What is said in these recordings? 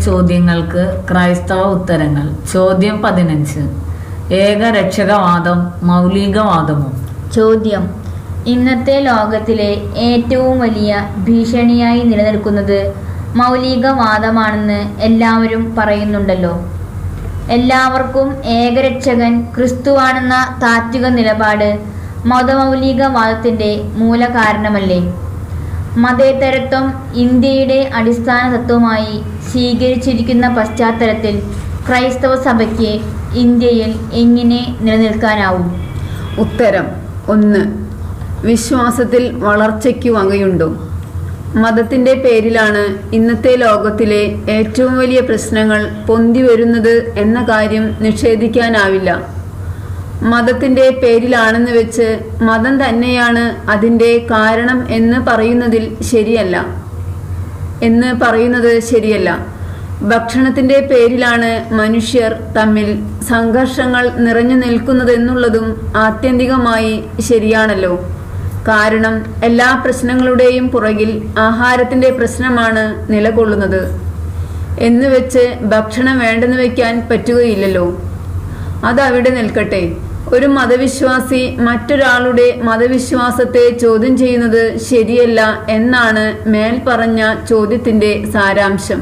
ചോദ്യങ്ങൾക്ക് ക്രൈസ്തവ ഉത്തരങ്ങൾ. ചോദ്യം 15. ഏകരക്ഷകവാദം മൗലികവാദമോ? ചോദ്യം: ഇന്നത്തെ ലോകത്തിലെ ഏറ്റവും വലിയ ഭീഷണിയായി നിലനിൽക്കുന്നത് മൗലികവാദമാണെന്ന് എല്ലാവരും പറയുന്നുണ്ടല്ലോ. എല്ലാവർക്കും ഏകരക്ഷകൻ ക്രിസ്തുവാണെന്ന താത്വിക നിലപാട് മതമൗലികവാദത്തിൻ്റെ മൂലകാരണമല്ലേ? മതേതരത്വം ഇന്ത്യയുടെ അടിസ്ഥാന തത്വമായി സ്വീകരിച്ചിരിക്കുന്ന പശ്ചാത്തലത്തിൽ ക്രൈസ്തവ സഭയ്ക്ക് ഇന്ത്യയിൽ എങ്ങനെ നിലനിൽക്കാനാവും? ഉത്തരം: 1. വിശ്വാസത്തിൽ വളർച്ചയ്ക്കു വകയുണ്ടോ? മതത്തിൻ്റെ പേരിലാണ് ഇന്നത്തെ ലോകത്തിലെ ഏറ്റവും വലിയ പ്രശ്നങ്ങൾ പൊന്തി വരുന്നത് എന്ന കാര്യം നിഷേധിക്കാനാവില്ല. മതത്തിൻ്റെ പേരിലാണെന്ന് വെച്ച് മതം തന്നെയാണ് അതിൻ്റെ കാരണം എന്ന് പറയുന്നത് ശരിയല്ല. ഭക്ഷണത്തിൻ്റെ പേരിലാണ് മനുഷ്യർ തമ്മിൽ സംഘർഷങ്ങൾ നിറഞ്ഞു നിൽക്കുന്നതെന്നുള്ളതും ആത്യന്തികമായി ശരിയാണല്ലോ. കാരണം എല്ലാ പ്രശ്നങ്ങളുടെയും പുറകിൽ ആഹാരത്തിൻ്റെ പ്രശ്നമാണ് നിലകൊള്ളുന്നത്. എന്നുവെച്ച് ഭക്ഷണം വേണ്ടെന്ന് വയ്ക്കാൻ പറ്റുകയില്ലല്ലോ. അതവിടെ നിൽക്കട്ടെ. ഒരു മതവിശ്വാസി മറ്റൊരാളുടെ മതവിശ്വാസത്തെ ചോദ്യം ചെയ്യുന്നത് ശരിയല്ല എന്നാണ് മേൽപ്പറഞ്ഞ ചോദ്യത്തിൻ്റെ സാരാംശം.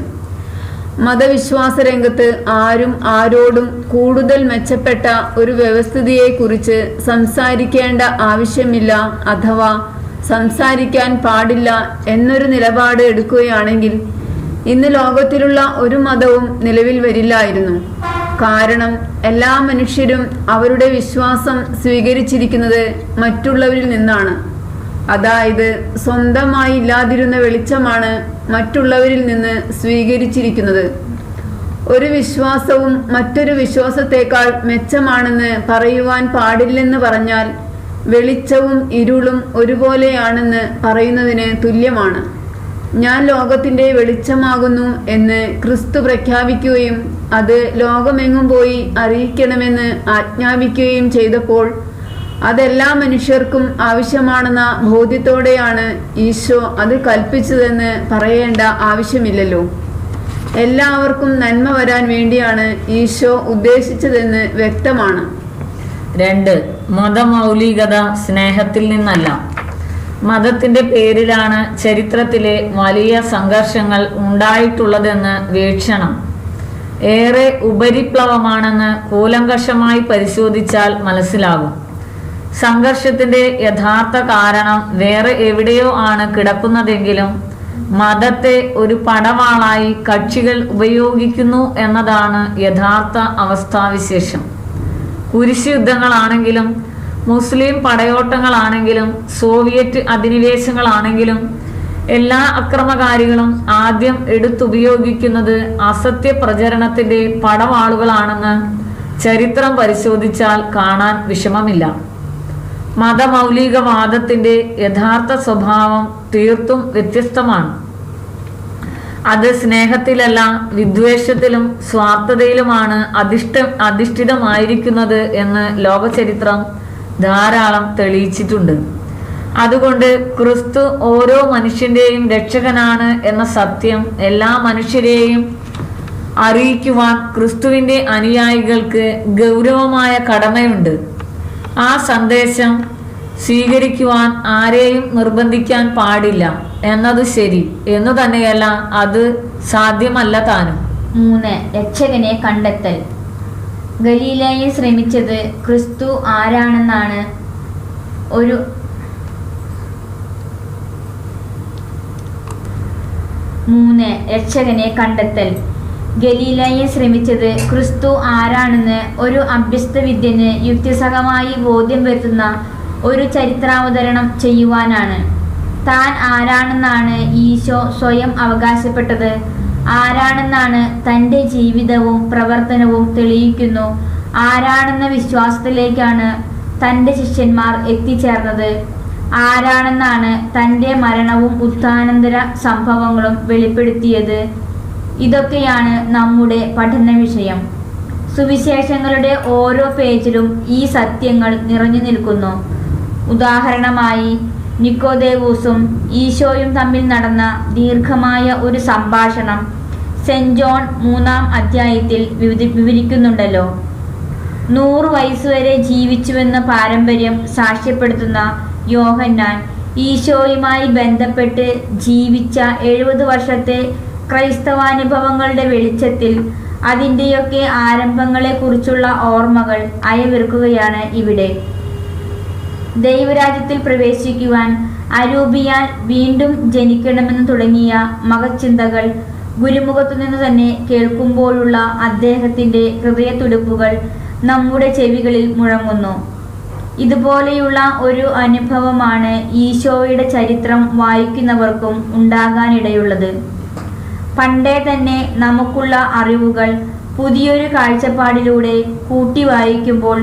മതവിശ്വാസ രംഗത്ത് ആരും ആരോടും കൂടുതൽ മെച്ചപ്പെട്ട ഒരു വ്യവസ്ഥിതിയെക്കുറിച്ച് സംസാരിക്കേണ്ട ആവശ്യമില്ല, അഥവാ സംസാരിക്കാൻ പാടില്ല എന്നൊരു നിലപാട് എടുക്കുകയാണെങ്കിൽ ഇന്ന് ലോകത്തിലുള്ള ഒരു മതവും നിലവിൽ വരില്ലായിരുന്നു. കാരണം എല്ലാ മനുഷ്യരും അവരുടെ വിശ്വാസം സ്വീകരിച്ചിരിക്കുന്നത് മറ്റുള്ളവരിൽ നിന്നാണ്. അതായത് സ്വന്തമായി ഇല്ലാതിരുന്ന വെളിച്ചമാണ് മറ്റുള്ളവരിൽ നിന്ന് സ്വീകരിച്ചിരിക്കുന്നത്. ഒരു വിശ്വാസവും മറ്റൊരു വിശ്വാസത്തേക്കാൾ മെച്ചമാണെന്ന് പറയുവാൻ പാടില്ലെന്ന് പറഞ്ഞാൽ വെളിച്ചവും ഇരുളും ഒരുപോലെയാണെന്ന് പറയുന്നതിന് തുല്യമാണ്. ഞാൻ ലോകത്തിൻ്റെ വെളിച്ചമാകുന്നു എന്ന് ക്രിസ്തു പ്രഖ്യാപിക്കുകയും അത് ലോകമെങ്ങും പോയി അറിയിക്കണമെന്ന് ആജ്ഞാപിക്കുകയും ചെയ്തപ്പോൾ അതെല്ലാ മനുഷ്യർക്കും ആവശ്യമാണെന്ന ബോധ്യത്തോടെയാണ് ഈശോ അത് കൽപ്പിച്ചതെന്ന് പറയേണ്ട ആവശ്യമില്ലല്ലോ. എല്ലാവർക്കും നന്മ വരാൻ വേണ്ടിയാണ് ഈശോ ഉദ്ദേശിച്ചതെന്ന് വ്യക്തമാണ്. 2. മതമൗലികത സ്നേഹത്തിൽ നിന്നല്ല. മതത്തിൻ്റെ പേരിലാണ് ചരിത്രത്തിലെ വലിയ സംഘർഷങ്ങൾ ഉണ്ടായിട്ടുള്ളതെന്ന് വീക്ഷണം ഏറെ ഉപരിപ്ലവമാണെന്ന് കൂലങ്കഷമായി പരിശോധിച്ചാൽ മനസ്സിലാകും. സംഘർഷത്തിൻ്റെ യഥാർത്ഥ കാരണം വേറെ എവിടെയോ ആണ് കിടക്കുന്നതെങ്കിലും മതത്തെ ഒരു പടവാളായി കക്ഷികൾ ഉപയോഗിക്കുന്നു എന്നതാണ് യഥാർത്ഥ അവസ്ഥാവിശേഷം. കുരിശ് യുദ്ധങ്ങളാണെങ്കിലും മുസ്ലിം പടയോട്ടങ്ങളാണെങ്കിലും സോവിയറ്റ് അധിനിവേശങ്ങളാണെങ്കിലും എല്ലാ അക്രമകാരികളും ആദ്യം എടുത്തുപയോഗിക്കുന്നത് അസത്യ പ്രചരണത്തിൻ്റെ പടവാളുകളാണെന്ന് ചരിത്രം പരിശോധിച്ചാൽ കാണാൻ വിഷമമില്ല. മതമൗലികവാദത്തിൻ്റെ യഥാർത്ഥ സ്വഭാവം തീർത്തും വ്യത്യസ്തമാണ്. അത് സ്നേഹത്തിലല്ല, വിദ്വേഷത്തിലും സ്വാർത്ഥതയിലുമാണ് അധിഷ്ഠിതമായിരിക്കുന്നത് എന്ന് ലോകചരിത്രം ധാരാളം തെളിയിച്ചിട്ടുണ്ട്. അതുകൊണ്ട് ക്രിസ്തു ഓരോ മനുഷ്യൻ്റെയും രക്ഷകനാണ് എന്ന സത്യം എല്ലാ മനുഷ്യരെയും അറിയിക്കുവാൻ ക്രിസ്തുവിൻ്റെ അനുയായികൾക്ക് ഗൗരവമായ കടമയുണ്ട്. ആ സന്ദേശം സ്വീകരിക്കുവാൻ ആരെയും നിർബന്ധിക്കാൻ പാടില്ല എന്നത് ശരി എന്നു തന്നെയല്ല, അത് സാധ്യമല്ല താനും. 3. രക്ഷകനെ കണ്ടെത്തൽ. ഗലീലയിൽ ശ്രമിച്ചത് ക്രിസ്തു ആരാണെന്നാണ്. ഒരു 3. രക്ഷകനെ കണ്ടെത്തൽ. ഗലീലയിൽ ശ്രമിച്ചത് ക്രിസ്തു ആരാണെന്ന് ഒരു അഭ്യസ്തവിദ്യന് യുക്തിസഹമായി ബോധ്യം വരുത്തുന്ന ഒരു ചരിത്രാവതരണം ചെയ്യുവാനാണ്. താൻ ആരാണെന്നാണ് ഈശോ സ്വയം അവകാശപ്പെട്ടത്. ആരാണെന്നാണ് തൻ്റെ ജീവിതവും പ്രവർത്തനവും തെളിയിക്കുന്നു. ആരാണെന്ന വിശ്വാസത്തിലേക്കാണ് തൻ്റെ ശിഷ്യന്മാർ എത്തിച്ചേർന്നത്. ആരാണെന്നാണ് തൻ്റെ മരണവും ഉത്ഥാനാന്തര സംഭവങ്ങളും വെളിപ്പെടുത്തിയത്. ഇതൊക്കെയാണ് നമ്മുടെ പഠന വിഷയം. സുവിശേഷങ്ങളുടെ ഓരോ പേജിലും ഈ സത്യങ്ങൾ നിറഞ്ഞു നിൽക്കുന്നു. ഉദാഹരണമായി നിക്കോദേവൂസും ഈശോയും തമ്മിൽ നടന്ന ദീർഘമായ ഒരു സംഭാഷണം സെന്റ് ജോൺ 3-ാം അധ്യായത്തിൽ വിവരിക്കുന്നുണ്ടല്ലോ. 100 വയസ്സുവരെ ജീവിച്ചുവെന്ന പാരമ്പര്യം സാക്ഷ്യപ്പെടുത്തുന്ന യോഹന്നാൻ ഈശോയുമായി ബന്ധപ്പെട്ട് ജീവിച്ച 70 വർഷത്തെ ക്രൈസ്തവാനുഭവങ്ങളുടെ വെളിച്ചത്തിൽ അതിൻ്റെയൊക്കെ ആരംഭങ്ങളെക്കുറിച്ചുള്ള ഓർമ്മകൾ അയവിറക്കുകയാണ് ഇവിടെ. ദൈവരാജ്യത്തിൽ പ്രവേശിക്കുവാൻ അരൂപിയാൽ വീണ്ടും ജനിക്കണമെന്ന് തുടങ്ങിയ മഹച്ചിന്തകൾ ഗുരുമുഖത്തു നിന്ന് തന്നെ കേൾക്കുമ്പോഴുള്ള അദ്ദേഹത്തിൻ്റെ ഹൃദയത്തുടിപ്പുകൾ നമ്മുടെ ചെവികളിൽ മുഴങ്ങുന്നു. ഇതുപോലെയുള്ള ഒരു അനുഭവമാണ് ഈശോയുടെ ചരിത്രം വായിക്കുന്നവർക്കും ഉണ്ടാകാനിടയുള്ളത്. പണ്ടേ തന്നെ നമുക്കുള്ള അറിവുകൾ പുതിയൊരു കാഴ്ചപ്പാടിലൂടെ കൂട്ടി വായിക്കുമ്പോൾ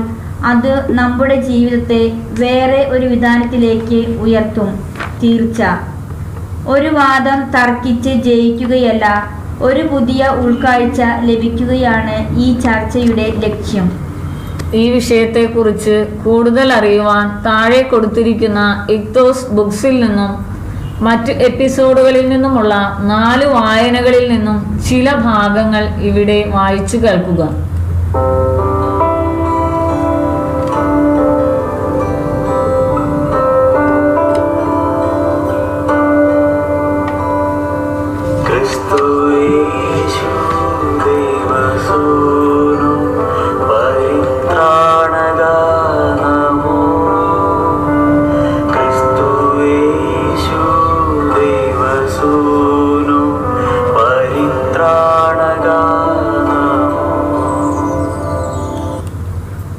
അത് നമ്മുടെ ജീവിതത്തെ വേറെ ഒരു വിധാനത്തിലേക്ക് ഉയർത്തും. തീർച്ച. ഒരു വാദം തർക്കിച്ച് ജയിക്കുകയല്ല, ഒരു പുതിയ ഉൾക്കാഴ്ച ലഭിക്കുകയാണ് ഈ ചർച്ചയുടെ ലക്ഷ്യം. ഈ വിഷയത്തെക്കുറിച്ച് കൂടുതൽ അറിയുവാൻ താഴെ കൊടുത്തിരിക്കുന്ന ഇക്തോസ് ബുക്സിൽ നിന്നും മറ്റ് എപ്പിസോഡുകളിൽ നിന്നുമുള്ള 4 വായനകളിൽ നിന്നും ചില ഭാഗങ്ങൾ ഇവിടെ വായിച്ചു കേൾക്കുക.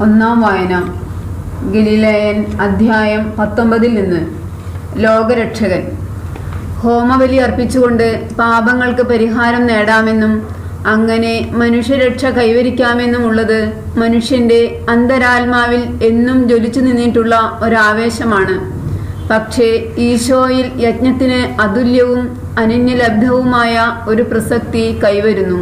ഒന്നാം വായന. ഗലീലയൻ അധ്യായം 19 നിന്ന്. ലോകരക്ഷകൻ. ഹോമബലി അർപ്പിച്ചുകൊണ്ട് പാപങ്ങൾക്ക് പരിഹാരം നേടാമെന്നും അങ്ങനെ മനുഷ്യരക്ഷ കൈവരിക്കാമെന്നുമുള്ളത് മനുഷ്യൻ്റെ അന്തരാത്മാവിൽ എന്നും ജ്വലിച്ചു നിന്നിട്ടുള്ള ഒരാവേശമാണ്. പക്ഷേ ഈശോയിൽ യജ്ഞത്തിന് അതുല്യവും അനന്യലബ്ധവുമായ ഒരു പ്രസക്തി കൈവരുന്നു.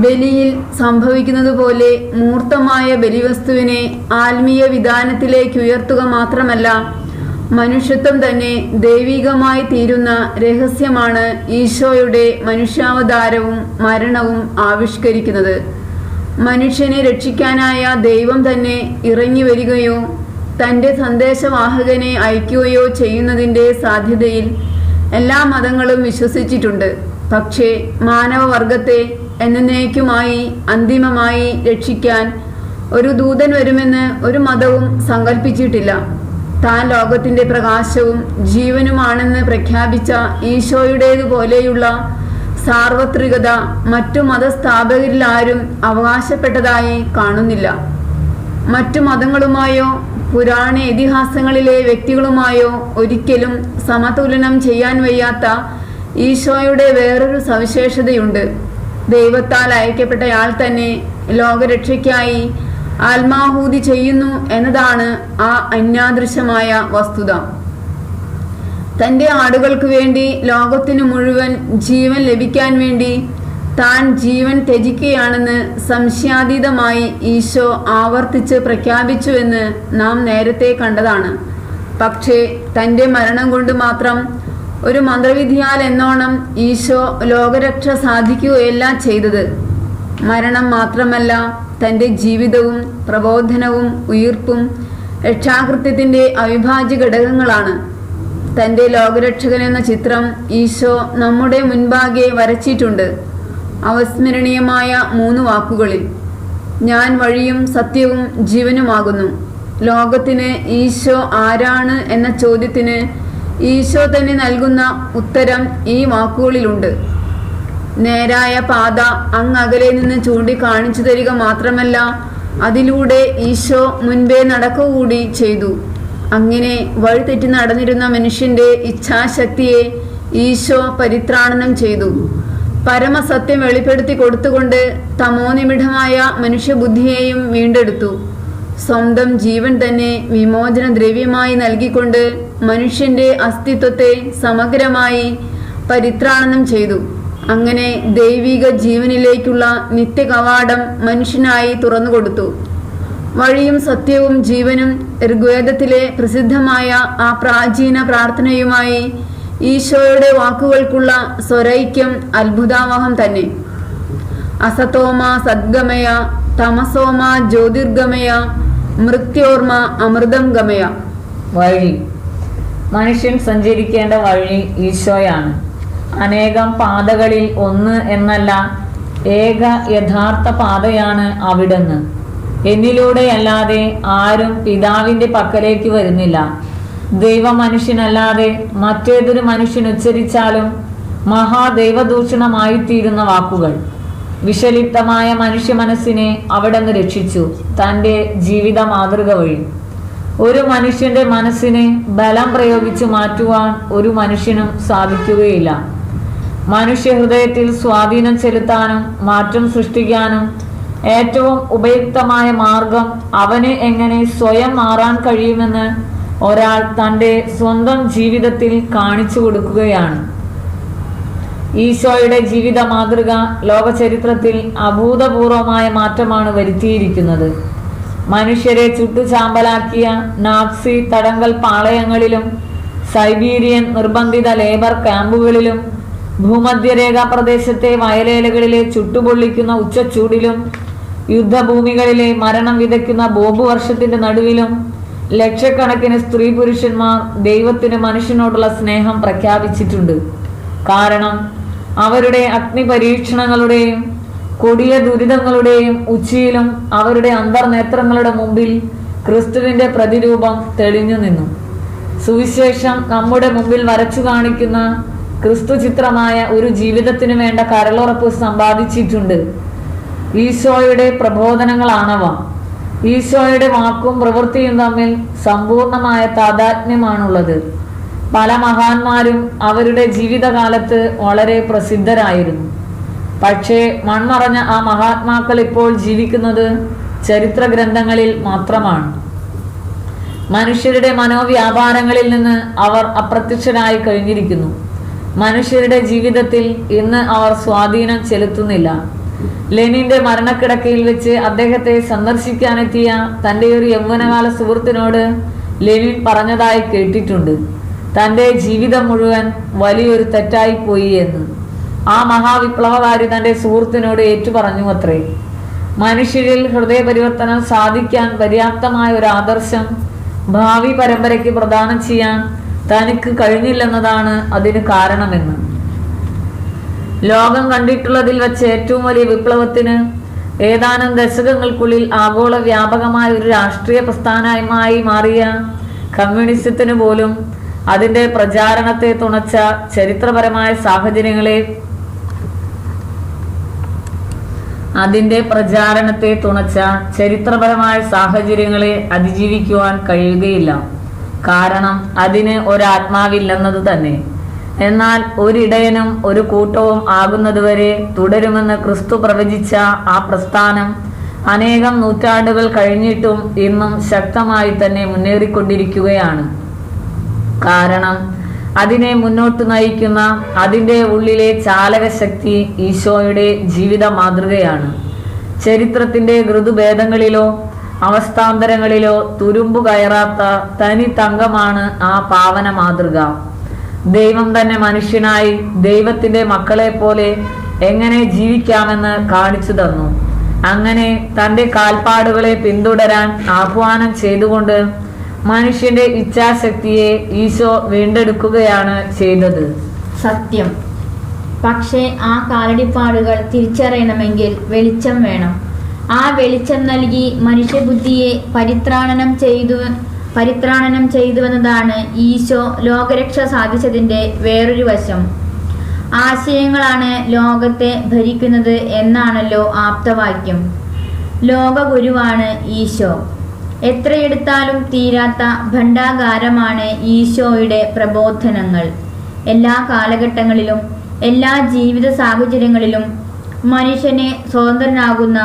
ബലിയിൽ സംഭവിക്കുന്നത് പോലെ മൂർത്തമായ ബലിവസ്തുവിനെ ആത്മീയ വിധാനത്തിലേക്ക് ഉയർത്തുക മാത്രമല്ല, മനുഷ്യത്വം തന്നെ ദൈവികമായി തീരുന്ന രഹസ്യമാണ് ഈശോയുടെ മനുഷ്യാവതാരവും മരണവും ആവിഷ്കരിക്കുന്നത്. മനുഷ്യനെ രക്ഷിക്കാനായ ദൈവം തന്നെ ഇറങ്ങി വരികയോ തൻ്റെ സന്ദേശവാഹകനെ അയക്കുകയോ ചെയ്യുന്നതിൻ്റെ സാധ്യതയിൽ എല്ലാ മതങ്ങളും വിശ്വസിച്ചിട്ടുണ്ട്. പക്ഷേ മാനവവർഗത്തെ എന്നേക്കുമായി അന്തിമമായി രക്ഷിക്കാൻ ഒരു ദൂതൻ വരുമെന്ന് ഒരു മതവും സങ്കല്പിച്ചിട്ടില്ല. താൻ ലോകത്തിൻ്റെ പ്രകാശവും ജീവനുമാണെന്ന് പ്രഖ്യാപിച്ച ഈശോയുടേതുപോലെയുള്ള സാർവത്രികത മറ്റു മതസ്ഥാപകരിൽ ആരും അവകാശപ്പെട്ടതായി കാണുന്നില്ല. മറ്റു മതങ്ങളുമായോ പുരാണ ഇതിഹാസങ്ങളിലെ വ്യക്തികളുമായോ ഒരിക്കലും സമതുലനം ചെയ്യാൻ വയ്യാത്ത ഈശോയുടെ വേറൊരു സവിശേഷതയുണ്ട്. ദൈവത്താൽ അയക്കപ്പെട്ടയാൾ തന്നെ ലോകരക്ഷയ്ക്കായി ആത്മാഹൂതി ചെയ്യുന്നു എന്നതാണ് ആ അന്യാദൃശമായ വസ്തുത. തൻ്റെ ആടുകൾക്ക് വേണ്ടി ലോകത്തിനു മുഴുവൻ ജീവൻ ലഭിക്കാൻ വേണ്ടി താൻ ജീവൻ ത്യജിക്കുകയാണെന്ന് സംശയാതീതമായി ഈശോ ആവർത്തിച്ച് പ്രഖ്യാപിച്ചുവെന്ന് നാം നേരത്തെ കണ്ടതാണ്. പക്ഷേ തൻ്റെ മരണം കൊണ്ട് മാത്രം ഒരു മന്ത്രവിധിയാൽ എന്നോണം ഈശോ ലോകരക്ഷ സാധിക്കുകയല്ല ചെയ്തത്. മരണം മാത്രമല്ല, തൻ്റെ ജീവിതവും പ്രബോധനവും ഉയിർപ്പും രക്ഷാകൃത്യത്തിൻ്റെ അവിഭാജ്യ ഘടകങ്ങളാണ്. തൻ്റെ ലോകരക്ഷകൻ എന്ന ചിത്രം ഈശോ നമ്മുടെ മുൻപാകെ വരച്ചിട്ടുണ്ട്. അവസ്മരണീയമായ 3 വാക്കുകളിൽ: ഞാൻ വഴിയും സത്യവും ജീവനുമാകുന്നു. ലോകത്തിന് ഈശോ ആരാണ് എന്ന ചോദ്യത്തിന് ഈശോ തന്നെ നൽകുന്ന ഉത്തരം ഈ വാക്കുകളിലുണ്ട്. നേരായ പാത അങ്ങകലെ നിന്ന് ചൂണ്ടിക്കാണിച്ചു തരിക മാത്രമല്ല, അതിലൂടെ ഈശോ മുൻപേ നടക്കുകകൂടി ചെയ്തു. അങ്ങനെ വഴിതെറ്റി നടന്നിരുന്ന മനുഷ്യന്റെ ഇച്ഛാശക്തിയെ ഈശോ പരിത്രാണനം ചെയ്തു. പരമസത്യം വെളിപ്പെടുത്തി കൊടുത്തുകൊണ്ട് തമോനിമിഡമായ മനുഷ്യബുദ്ധിയെയും വീണ്ടെടുത്തു. സ്വന്തം ജീവൻ തന്നെ വിമോചന ദ്രവ്യമായി നൽകിക്കൊണ്ട് മനുഷ്യന്റെ അസ്തിത്വത്തെ സമഗ്രമായി പരിത്രാണനം ചെയ്തു. അങ്ങനെ ദൈവിക ജീവനിലേക്കുള്ള നിത്യകവാടം മനുഷ്യനായി തുറന്നുകൊടുത്തു. വഴിയും സത്യവും ജീവനും ഋഗ്വേദത്തിലെ പ്രസിദ്ധമായ ആ പ്രാചീന പ്രാർത്ഥനയുമായി ഈശോയുടെ വാക്കുകൾക്കുള്ള സ്വരൈക്യം അത്ഭുതാവഹം തന്നെ. അസതോമ സദ്ഗമയ, തമസോമ ജ്യോതിർഗമയ, മൃത്യോർമ അമൃതം ഗമയ. വഴി. മനുഷ്യൻ സഞ്ചരിക്കേണ്ട വഴി ഈശോയാണ്. അനേകം പാതകളിൽ ഒന്ന് എന്നല്ല, ഏക യഥാർത്ഥ പാതയാണ് അവിടുന്ന്. എന്നിലൂടെയല്ലാതെ ആരും പിതാവിന്റെ പക്കലേക്ക് വരുന്നില്ല. ദൈവ മനുഷ്യനല്ലാതെ മറ്റേതൊരു മനുഷ്യൻ ഉച്ചരിച്ചാലും മഹാദൈവദൂഷണമായിത്തീരുന്ന വാക്കുകൾ. വിഷലിപ്തമായ മനുഷ്യ മനസ്സിനെ അവിടുന്ന് രക്ഷിച്ചു തൻ്റെ ജീവിത മാതൃക വഴി. ഒരു മനുഷ്യന്റെ മനസ്സിനെ ബലം പ്രയോഗിച്ച് മാറ്റുവാൻ ഒരു മനുഷ്യനും സാധിക്കുകയില്ല. മനുഷ്യ ഹൃദയത്തിൽ സ്വാധീനം ചെലുത്താനും മാറ്റം സൃഷ്ടിക്കാനും ഏറ്റവും ഉപയുക്തമായ മാർഗം അവന് എങ്ങനെ സ്വയം മാറാൻ കഴിയുമെന്ന് ഒരാൾ തൻ്റെ സ്വന്തം ജീവിതത്തിൽ കാണിച്ചു കൊടുക്കുകയാണ്. ഈശോയുടെ ജീവിത മാതൃക ലോകചരിത്രത്തിൽ അഭൂതപൂർവമായ മാറ്റമാണ് വരുത്തിയിരിക്കുന്നത്. മനുഷ്യരെ ചുട്ടുചാമ്പലാക്കിയ നാസി തടങ്കൽ പാളയങ്ങളിലും സൈബീരിയൻ നിർബന്ധിത ലേബർ ക്യാമ്പുകളിലും ഭൂമധ്യരേഖാ പ്രദേശത്തെ വയലേലകളിലെ ചുട്ടുപൊള്ളിക്കുന്ന ഉച്ചച്ചൂടിലും യുദ്ധഭൂമികളിലെ മരണം വിതയ്ക്കുന്ന ബോംബ് വർഷത്തിന്റെ നടുവിലും ലക്ഷക്കണക്കിന് സ്ത്രീ പുരുഷന്മാർ ദൈവത്തിന് മനുഷ്യനോടുള്ള സ്നേഹം പ്രഖ്യാപിച്ചിട്ടുണ്ട്. കാരണം അവരുടെ അഗ്നിപരീക്ഷണങ്ങളുടെയും കൊടിയ ദുരിതങ്ങളുടെയും ഉച്ചിയിലും അവരുടെ അന്തർനേത്രങ്ങളുടെ മുമ്പിൽ ക്രിസ്തുവിന്റെ പ്രതിരൂപം തെളിഞ്ഞു നിന്നു. സുവിശേഷം നമ്മുടെ മുമ്പിൽ വരച്ചു കാണിക്കുന്ന ക്രിസ്തു ചിത്രമായ ഒരു ജീവിതത്തിനു വേണ്ട കരളുറപ്പ് സമ്പാദിച്ചിട്ടുണ്ട്. ഈശോയുടെ പ്രബോധനങ്ങളാണവ. ഈശോയുടെ വാക്കും പ്രവൃത്തിയും തമ്മിൽ സമ്പൂർണമായ താദാത്മ്യമാണുള്ളത്. പല മഹാന്മാരും അവരുടെ ജീവിതകാലത്ത് വളരെ പ്രസിദ്ധരായിരുന്നു. പക്ഷേ മൺമറഞ്ഞ ആ മഹാത്മാക്കൾ ഇപ്പോൾ ജീവിക്കുന്നത് ചരിത്ര ഗ്രന്ഥങ്ങളിൽ മാത്രമാണ്. മനുഷ്യരുടെ മനോവ്യാപാരങ്ങളിൽ നിന്ന് അവർ അപ്രത്യക്ഷരായി കഴിഞ്ഞിരിക്കുന്നു. മനുഷ്യരുടെ ജീവിതത്തിൽ ഇന്ന് അവർ സ്വാധീനം ചെലുത്തുന്നില്ല. ലെനിന്റെ മരണക്കിടക്കയിൽ വെച്ച് അദ്ദേഹത്തെ സന്ദർശിക്കാനെത്തിയ തൻ്റെ ഒരു യൗവനകാല സുഹൃത്തിനോട് ലെനിൻ പറഞ്ഞതായി കേട്ടിട്ടുണ്ട്, തൻ്റെ ജീവിതം മുഴുവൻ വലിയൊരു തെറ്റായി പോയി എന്ന്. ആ മഹാവിപ്ലവകാരി തൻ്റെ സുഹൃത്തിനോട് ഏറ്റുപറഞ്ഞു അത്രേ. മനുഷ്യരിൽ ഹൃദയപരിവർത്തനം സാധിക്കാൻ പര്യാപ്തമായ ഒരു ആദർശം ഭാവി പരമ്പരയ്ക്ക് പ്രദാനം ചെയ്യാൻ തനിക്ക് കഴിഞ്ഞില്ലെന്നതാണ് അതിന് കാരണമെന്ന്. ലോകം കണ്ടിട്ടുള്ളതിൽ വെച്ച് ഏറ്റവും വലിയ വിപ്ലവത്തിന് ഏതാനും ദശകങ്ങൾക്കുള്ളിൽ ആഗോള വ്യാപകമായ ഒരു രാഷ്ട്രീയ പ്രസ്ഥാനമായി മാറിയ കമ്മ്യൂണിസത്തിന് പോലും അതിൻ്റെ പ്രചാരണത്തെ തുണച്ച ചരിത്രപരമായ സാഹചര്യങ്ങളെ അതിജീവിക്കുവാൻ കഴിയുകയില്ല. കാരണം അതിന് ഒരാത്മാവില്ലെന്നത് തന്നെ. എന്നാൽ ഒരിടയനും ഒരു കൂട്ടവും ആകുന്നതുവരെ തുടരുമെന്ന് ക്രിസ്തു പ്രവചിച്ച ആ പ്രസ്ഥാനം അനേകം നൂറ്റാണ്ടുകൾ കഴിഞ്ഞിട്ടും ഇന്നും ശക്തമായി തന്നെ മുന്നേറിക്കൊണ്ടിരിക്കുകയാണ്. കാരണം അതിനെ മുന്നോട്ട് നയിക്കുന്ന അതിൻ്റെ ഉള്ളിലെ ചാലകശക്തി ഈശോയുടെ ജീവിത മാതൃകയാണ്. ചരിത്രത്തിൻ്റെ ഋതുഭേദങ്ങളിലോ അവസ്ഥാന്തരങ്ങളിലോ തുരുമ്പു കയറാത്ത തനി തങ്കമാണ് ആ പാവന മാതൃക. ദൈവം തന്നെ മനുഷ്യനായി ദൈവത്തിന്റെ മക്കളെ പോലെ എങ്ങനെ ജീവിക്കാമെന്ന് കാണിച്ചു തന്നു. അങ്ങനെ തൻ്റെ കാൽപ്പാടുകളെ പിന്തുടരാൻ ആഹ്വാനം ചെയ്തുകൊണ്ട് മനുഷ്യന്റെ ഇച്ഛാശക്തിയെ ഈശോ വീണ്ടെടുക്കുകയാണ് ചെയ്തത്. സത്യം. പക്ഷേ ആ കാലടിപ്പാടുകൾ തിരിച്ചറിയണമെങ്കിൽ വെളിച്ചം വേണം. ആ വെളിച്ചം നൽകി മനുഷ്യബുദ്ധിയെ പരിത്രാണനം ചെയ്തുവെന്നതാണ് ഈശോ ലോകരക്ഷ സാധിച്ചതിൻ്റെ വേറൊരു വശം. ആശയങ്ങളാണ് ലോകത്തെ ഭരിക്കുന്നത് എന്നാണല്ലോ ആപ്തവാക്യം. ലോകഗുരുവാണ് ഈശോ. എത്രയെടുത്താലും തീരാത്ത ഭണ്ഡാകാരമാണ് ഈശോയുടെ പ്രബോധനങ്ങൾ. എല്ലാ കാലഘട്ടങ്ങളിലും എല്ലാ ജീവിത സാഹചര്യങ്ങളിലും മനുഷ്യനെ സ്വതന്ത്രനാകുന്ന,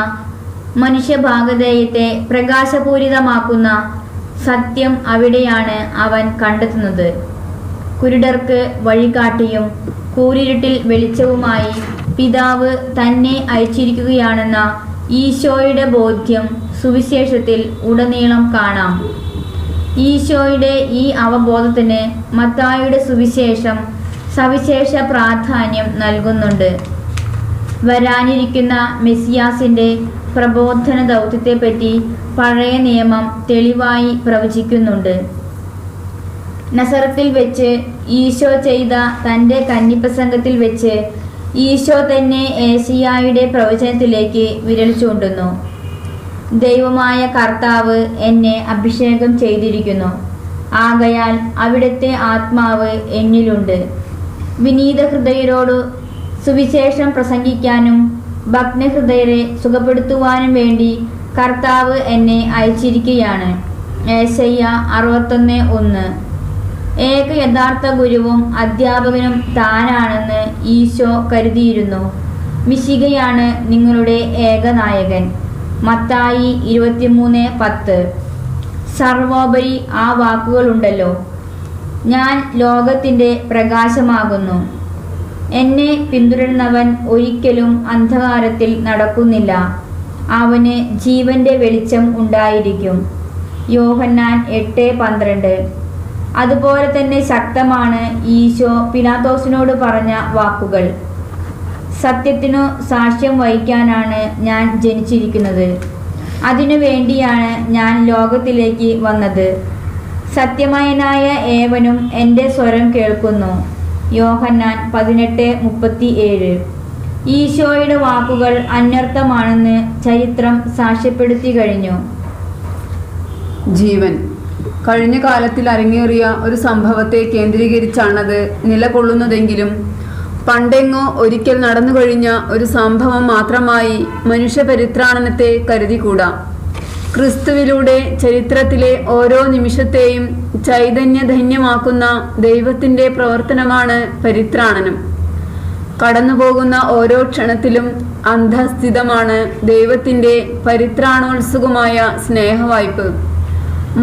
മനുഷ്യഭാഗധേയത്തെ പ്രകാശപൂരിതമാക്കുന്ന സത്യം അവിടെയാണ് അവൻ കണ്ടെത്തുന്നത്. കുരുടർക്ക് വഴികാട്ടിയും കൂരിരുട്ടിൽ വെളിച്ചവുമായി പിതാവ് തന്നെ അയച്ചിരിക്കുകയാണെന്ന ഈശോയുടെ ബോധ്യം സുവിശേഷത്തിൽ ഉടനീളം കാണാം. ഈശോയുടെ ഈ അവബോധത്തിന് മത്തായിയുടെ സുവിശേഷം സവിശേഷ പ്രാധാന്യം നൽകുന്നുണ്ട്. വരാനിരിക്കുന്ന മെസ്സിയാസിന്റെ പ്രബോധന ദൗത്യത്തെപ്പറ്റി പഴയ നിയമം തെളിവായി പ്രവചിക്കുന്നുണ്ട്. നസറത്തിൽ വെച്ച് ഈശോ ചെയ്ത തൻ്റെ കന്നിപ്രസംഗത്തിൽ വെച്ച് ഈശോ തന്നെ ഏശയ്യായുടെ പ്രവചനത്തിലേക്ക് വിരൽ ചൂണ്ടുന്നു. ദൈവമായ കർത്താവ് എന്നെ അഭിഷേകം ചെയ്തിരിക്കുന്നു, ആകയാൽ അവിടുത്തെ ആത്മാവ് എന്നിലുണ്ട്. വിനീത ഹൃദയരോട് സുവിശേഷം പ്രസംഗിക്കാനും ഭഗ്നഹൃദയരെ സുഖപ്പെടുത്തുവാനും വേണ്ടി കർത്താവ് എന്നെ അയച്ചിരിക്കുകയാണ്. ഏശയ്യ 61:1. ഏക യഥാർത്ഥ ഗുരുവും അധ്യാപകനും താനാണെന്ന് ഈശോ കരുതിയിരുന്നു. മിശിഹയാണ് നിങ്ങളുടെ ഏകനായകൻ. മത്തായി 23:10. സർവോപരി ആ വാക്കുകളുണ്ടല്ലോ, ഞാൻ ലോകത്തിൻ്റെ പ്രകാശമാകുന്നു. എന്നെ പിന്തുടരുന്നവൻ ഒരിക്കലും അന്ധകാരത്തിൽ നടക്കുന്നില്ല, അവന് ജീവന്റെ വെളിച്ചം ഉണ്ടായിരിക്കും. യോഹന്നാൻ 8:12. അതുപോലെ തന്നെ ശക്തമാണ് ഈശോ പിലാത്തോസിനോട് പറഞ്ഞ വാക്കുകൾ. സത്യത്തിനു സാക്ഷ്യം വഹിക്കാനാണ് ഞാൻ ജനിച്ചിരിക്കുന്നത്, അതിനു വേണ്ടിയാണ് ഞാൻ ലോകത്തിലേക്ക് വന്നത്. സത്യമയനായ ഏവനും എൻ്റെ സ്വരം കേൾക്കുന്നു. യോഹന്നാൻ 18:37. ഈശോയുടെ വാക്കുകൾ അന്വർത്ഥമാണെന്ന് ചരിത്രം സാക്ഷ്യപ്പെടുത്തി കഴിഞ്ഞു. ജീവൻ കഴിഞ്ഞ കാലത്തിൽ അരങ്ങേറിയ ഒരു സംഭവത്തെ കേന്ദ്രീകരിച്ചാണത് നിലകൊള്ളുന്നതെങ്കിലും പണ്ടെങ്ങോ ഒരിക്കൽ നടന്നു കഴിഞ്ഞ ഒരു സംഭവം മാത്രമായി മനുഷ്യപരിത്രാണനത്തെ കരുതിക്കൂടാ. ക്രിസ്തുവിലൂടെ ചരിത്രത്തിലെ ഓരോ നിമിഷത്തെയും ചൈതന്യധന്യമാക്കുന്ന ദൈവത്തിൻ്റെ പ്രവർത്തനമാണ് പരിത്രാണനം. കടന്നുപോകുന്ന ഓരോ ക്ഷണത്തിലും അന്തഃസ്ഥിതമാണ് ദൈവത്തിൻ്റെ പരിത്രാണോത്സുകമായ സ്നേഹവായ്പ്.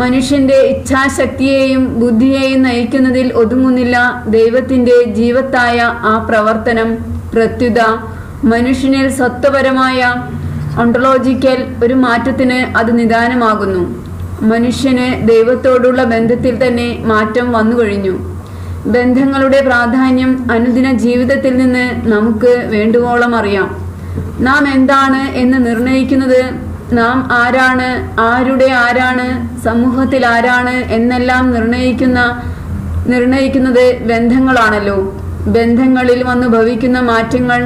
മനുഷ്യന്റെ ഇച്ഛാശക്തിയെയും ബുദ്ധിയെയും നയിക്കുന്നതിൽ ഒതുങ്ങുന്നില്ല ദൈവത്തിൻ്റെ ജീവത്തായ ആ പ്രവർത്തനം. പ്രത്യുത മനുഷ്യനിൽ സ്വത്വപരമായ ഒണ്ടോളജിക്കൽ ഒരു മാറ്റത്തിന് അത് നിദാനമാകുന്നു. മനുഷ്യന് ദൈവത്തോടുള്ള ബന്ധത്തിൽ തന്നെ മാറ്റം വന്നു കഴിഞ്ഞു. ബന്ധങ്ങളുടെ പ്രാധാന്യം അനുദിന ജീവിതത്തിൽ നിന്ന് നമുക്ക് വേണ്ടുവോളം അറിയാം. നാം എന്താണ് എന്ന് നിർണയിക്കുന്നത്, നാം ആരാണ്, ആരുടെ ആരാണ്, സമൂഹത്തിൽ ആരാണ് എന്നെല്ലാം നിർണയിക്കുന്നത് ബന്ധങ്ങളാണല്ലോ. ബന്ധങ്ങളിൽ വന്നു ഭവിക്കുന്ന മാറ്റങ്ങൾ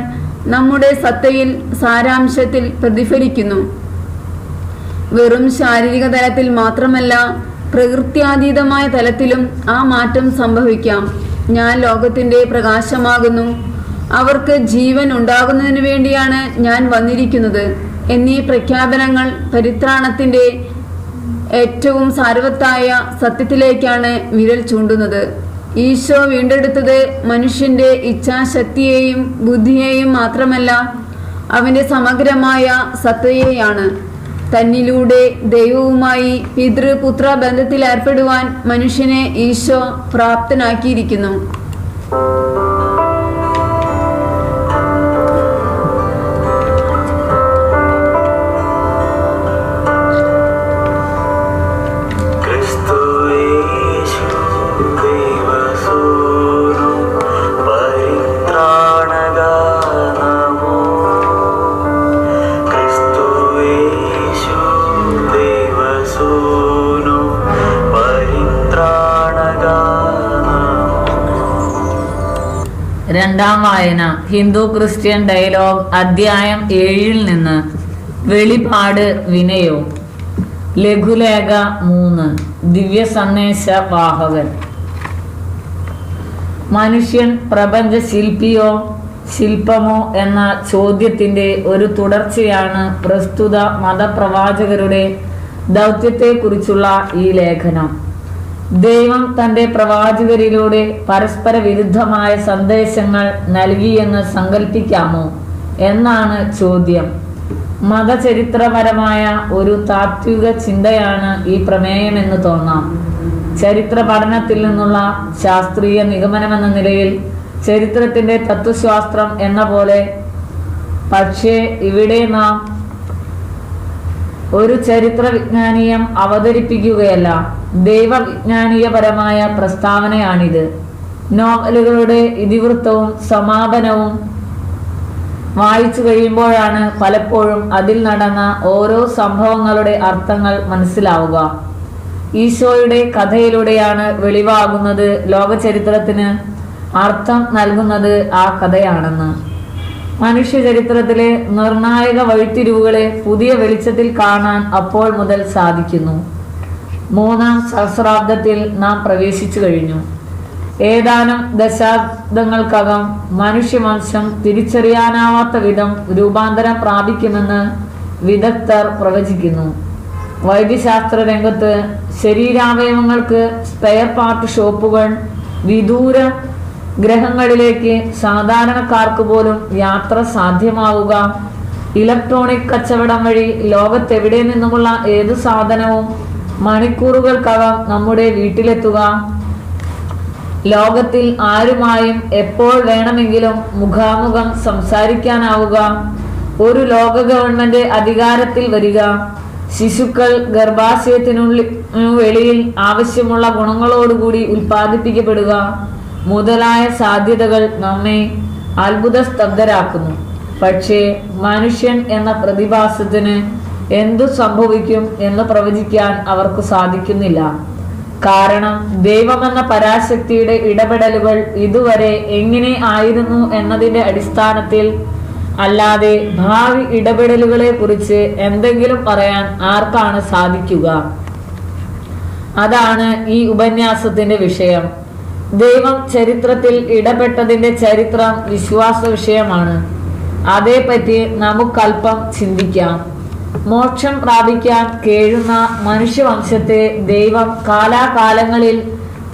നമ്മുടെ സത്തയിൽ സാരാംശത്തിൽ പ്രതിഫലിക്കുന്നു. വെറും ശാരീരിക തലത്തിൽ മാത്രമല്ല, പ്രകൃത്യാതീതമായ തലത്തിലും ആ മാറ്റം സംഭവിക്കാം. ഞാൻ ലോകത്തിൻ്റെ പ്രകാശമാകുന്നു, അവർക്ക് ജീവൻ ഉണ്ടാകുന്നതിന് വേണ്ടിയാണ് ഞാൻ വന്നിരിക്കുന്നത് എന്നീ പ്രഖ്യാപനങ്ങൾ പരിത്രാണത്തിൻ്റെ ഏറ്റവും സാരവത്തായ സത്യത്തിലേക്കാണ് വിരൽ ചൂണ്ടുന്നത്. ഈശോ വീണ്ടെടുത്തത് മനുഷ്യന്റെ ഇച്ഛാശക്തിയെയും ബുദ്ധിയെയും മാത്രമല്ല, അവന്റെ സമഗ്രമായ സത്തയെയാണ്. തന്നിലൂടെ ദൈവവുമായി പിതൃപുത്ര ബന്ധത്തിൽ ഏർപ്പെടുവാൻ മനുഷ്യനെ ഈശോ പ്രാപ്തനാക്കിയിരിക്കുന്നു. രണ്ടാം വായന ഹിന്ദു ക്രിസ്ത്യൻ ഡയലോഗ് അധ്യായം 7 നിന്ന് വെളിപാട് വിനയവും. ലഘുലേഖ 3 ദിവ്യ സന്ദേശ വാഹകൻ. മനുഷ്യൻ പ്രപഞ്ച ശില്പിയോ ശില്പമോ എന്ന ചോദ്യത്തിന്റെ ഒരു തുടർച്ചയാണ് പ്രസ്തുത മതപ്രവാചകരുടെ ദൗത്യത്തെക്കുറിച്ചുള്ള ഈ ലേഖനം. ദൈവം തൻ്റെ പ്രവാചകരിലൂടെ പരസ്പര വിരുദ്ധമായ സന്ദേശങ്ങൾ നൽകിയെന്ന് സങ്കല്പിക്കാമോ എന്നാണ് ചോദ്യം. മതചരിത്രപരമായ ഒരു താത്വിക ചിന്തയാണ് ഈ പ്രമേയമെന്ന് തോന്നാം. ചരിത്ര പഠനത്തിൽ നിന്നുള്ള ശാസ്ത്രീയ നിഗമനമെന്ന നിലയിൽ ചരിത്രത്തിൻ്റെ തത്വശാസ്ത്രം എന്ന പോലെ, പക്ഷേ ഇവിടെ നാം ഒരു ചരിത്ര വിജ്ഞാനീയം അവതരിപ്പിക്കുകയല്ല, ദൈവവിജ്ഞാനീയപരമായ പ്രസ്താവനയാണിത്. നോവലുകളുടെ ഇതിവൃത്തവും സമാപനവും വായിച്ചു കഴിയുമ്പോഴാണ് പലപ്പോഴും അതിൽ നടന്ന ഓരോ സംഭവങ്ങളുടെ അർത്ഥങ്ങൾ മനസ്സിലാവുക. ഈശോയുടെ കഥയിലൂടെയാണ് വെളിവാകുന്നത് ലോകചരിത്രത്തിന് അർത്ഥം നൽകുന്നത് ആ കഥയാണെന്ന്. മനുഷ്യ ചരിത്രത്തിലെ നിർണായക വഴിത്തിരിവുകളെ പുതിയ വെളിച്ചത്തിൽ കാണാൻ അപ്പോൾ മുതൽ സാധിക്കുന്നു. 3-ാം സഹസ്രാബ്ദത്തിൽ നാം പ്രവേശിച്ചു കഴിഞ്ഞു. ഏതാനും ദശാബ്ദങ്ങൾക്കകം മനുഷ്യവംശം തിരിച്ചറിയാനാവാത്ത വിധം രൂപാന്തരം പ്രാപിക്കുമെന്ന് വിദഗ്ധർ പ്രവചിക്കുന്നു. വൈദ്യശാസ്ത്ര രംഗത്ത് ശരീരാവയവങ്ങൾക്ക് സ്പെയർ പാർട്ട് ഷോപ്പുകൾ, വിദൂര ഗ്രഹങ്ങളിലേക്ക് സാധാരണക്കാർക്ക് പോലും യാത്ര സാധ്യമാവുക, ഇലക്ട്രോണിക് കച്ചവടം വഴി ലോകത്തെവിടെ നിന്നുമുള്ള ഏതു സാധനവും മണിക്കൂറുകൾക്കകം നമ്മുടെ വീട്ടിലെത്തുക, ലോകത്തിൽ ആരുമായും എപ്പോൾ വേണമെങ്കിലും മുഖാമുഖം സംസാരിക്കാനാവുക, ഒരു ലോക ഗവൺമെന്റ് അധികാരത്തിൽ വരിക, ശിശുക്കൾ ഗർഭാശയത്തിനുള്ളിൽ വെളിയിൽ ആവശ്യമുള്ള ഗുണങ്ങളോടുകൂടി ഉൽപ്പാദിപ്പിക്കപ്പെടുക മുതലായ സാധ്യതകൾ നമ്മെ അത്ഭുത സ്തബ്ധരാക്കുന്നു. പക്ഷേ മനുഷ്യൻ എന്ന പ്രതിഭാസത്തിന് എന്തു സംഭവിക്കും എന്ന് പ്രവചിക്കാൻ അവർക്ക് സാധിക്കുന്നില്ല. കാരണം ദൈവമെന്ന പരാശക്തിയുടെ ഇടപെടലുകൾ ഇതുവരെ എങ്ങനെ ആയിരുന്നു എന്നതിന്റെ അടിസ്ഥാനത്തിൽ അല്ലാതെ ഭാവി ഇടപെടലുകളെ കുറിച്ച് എന്തെങ്കിലും പറയാൻ ആർക്കാണ് സാധിക്കുക? അതാണ് ഈ ഉപന്യാസത്തിന്റെ വിഷയം. ദൈവം ചരിത്രത്തിൽ ഇടപെട്ടതിന്റെ ചരിത്രം വിശ്വാസ വിഷയമാണ്. അതേപ്പറ്റി നമുക്കല്പം ചിന്തിക്കാം. മോക്ഷം പ്രാപിക്കാൻ കേഴുന്ന മനുഷ്യവംശത്തെ ദൈവം കാലാകാലങ്ങളിൽ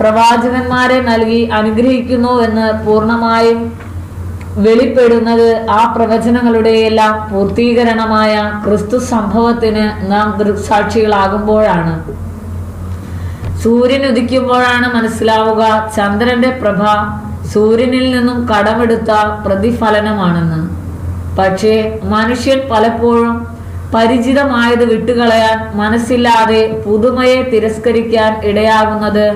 പ്രവാചകന്മാരെ നൽകി അനുഗ്രഹിക്കുന്നുവെന്ന് പൂർണ്ണമായും വെളിപ്പെടുന്നത് ആ പ്രവചനങ്ങളുടെയെല്ലാം പൂർത്തീകരണമായ ക്രിസ്തു സംഭവത്തിന് നാം ദൃക്സാക്ഷികളാകുമ്പോഴാണ്. സൂര്യൻ ഉദിക്കുമ്പോഴാണ് മനസ്സിലാവുക ചന്ദ്രന്റെ പ്രഭ സൂര്യനിൽ നിന്നും കടമെടുത്ത പ്രതിഫലനമാണെന്ന്. പക്ഷേ മനുഷ്യൻ പലപ്പോഴും പരിചിതമായത് വിട്ടുകളയാൻ മനസ്സില്ലാതെ പുതുമയെ തിരസ്കരിക്കാൻ ഇടയാകുന്നത്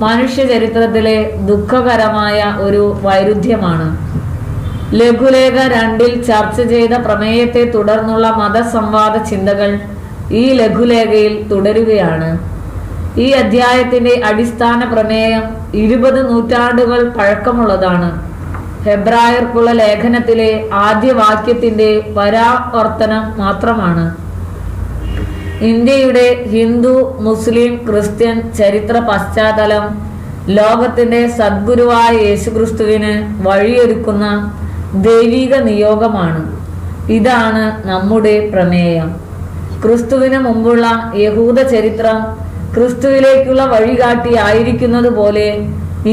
മനുഷ്യ ചരിത്രത്തിലെ ദുഃഖകരമായ ഒരു വൈരുദ്ധ്യമാണ്. ലഘുലേഖ 2-ൽ ചർച്ച ചെയ്ത പ്രമേയത്തെ തുടർന്നുള്ള മതസംവാദ ചിന്തകൾ ഈ ലഘുലേഖയിൽ തുടരുകയാണ്. ഈ അധ്യായത്തിന്റെ അടിസ്ഥാന പ്രമേയം 20 നൂറ്റാണ്ടുകൾ പഴക്കമുള്ളതാണ്. ഹെബ്രായർക്കുള്ള ലേഖനത്തിലെ ആദ്യ വാക്യത്തിന്റെ പരാവർത്തനം മാത്രമാണ്. ഇന്ത്യയുടെ ഹിന്ദു, മുസ്ലിം, ക്രിസ്ത്യൻ ചരിത്ര പശ്ചാത്തലം ലോകത്തിന്റെ സദ്ഗുരുവായ യേശുക്രിസ്തുവിന് വഴിയൊരുക്കുന്ന ദൈവിക നിയോഗമാണ്. ഇതാണ് നമ്മുടെ പ്രമേയം. ക്രിസ്തുവിന് മുമ്പുള്ള യഹൂദ ചരിത്രം ക്രിസ്തുവിലേക്കുള്ള വഴികാട്ടിയായിരിക്കുന്നത് പോലെ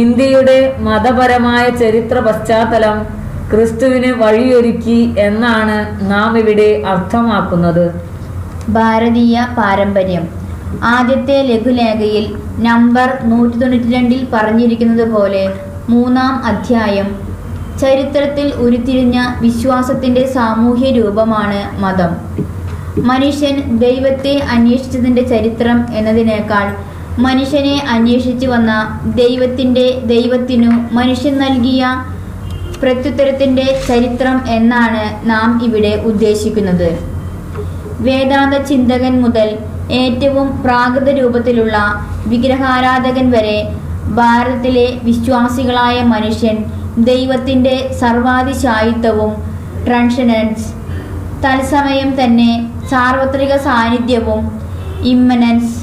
ഇന്ത്യയുടെ മതപരമായ ചരിത്ര പശ്ചാത്തലം ക്രിസ്തുവിന് വഴിയൊരുക്കി എന്നാണ് നാം ഇവിടെ അർത്ഥമാക്കുന്നത്. ഭാരതീയ പാരമ്പര്യം ആദ്യത്തെ ലഘുലേഖയിൽ നമ്പർ 192-ൽ പറഞ്ഞിരിക്കുന്നത് പോലെ 3-ാം അധ്യായം ചരിത്രത്തിൽ ഉരുത്തിരിഞ്ഞ വിശ്വാസത്തിന്റെ സാമൂഹ്യ രൂപമാണ് മതം. മനുഷ്യൻ ദൈവത്തെ അന്വേഷിച്ചതിന്റെ ചരിത്രം എന്നതിനേക്കാൾ മനുഷ്യനെ അന്വേഷിച്ചു വന്ന ദൈവത്തിനു മനുഷ്യൻ നൽകിയ പ്രത്യുത്തരത്തിന്റെ ചരിത്രം എന്നാണ് നാം ഇവിടെ ഉദ്ദേശിക്കുന്നത്. വേദാന്ത ചിന്തകൻ മുതൽ ഏറ്റവും പ്രാകൃത രൂപത്തിലുള്ള വിഗ്രഹാരാധകൻ വരെ ഭാരതത്തിലെ വിശ്വാസികളായ മനുഷ്യൻ ദൈവത്തിന്റെ സർവാതിശായിത്വവും ട്രാൻസെൻഡൻസ്, തത്സമയം തന്നെ സാർവത്രിക സാന്നിധ്യവും ഇമ്മനൻസ്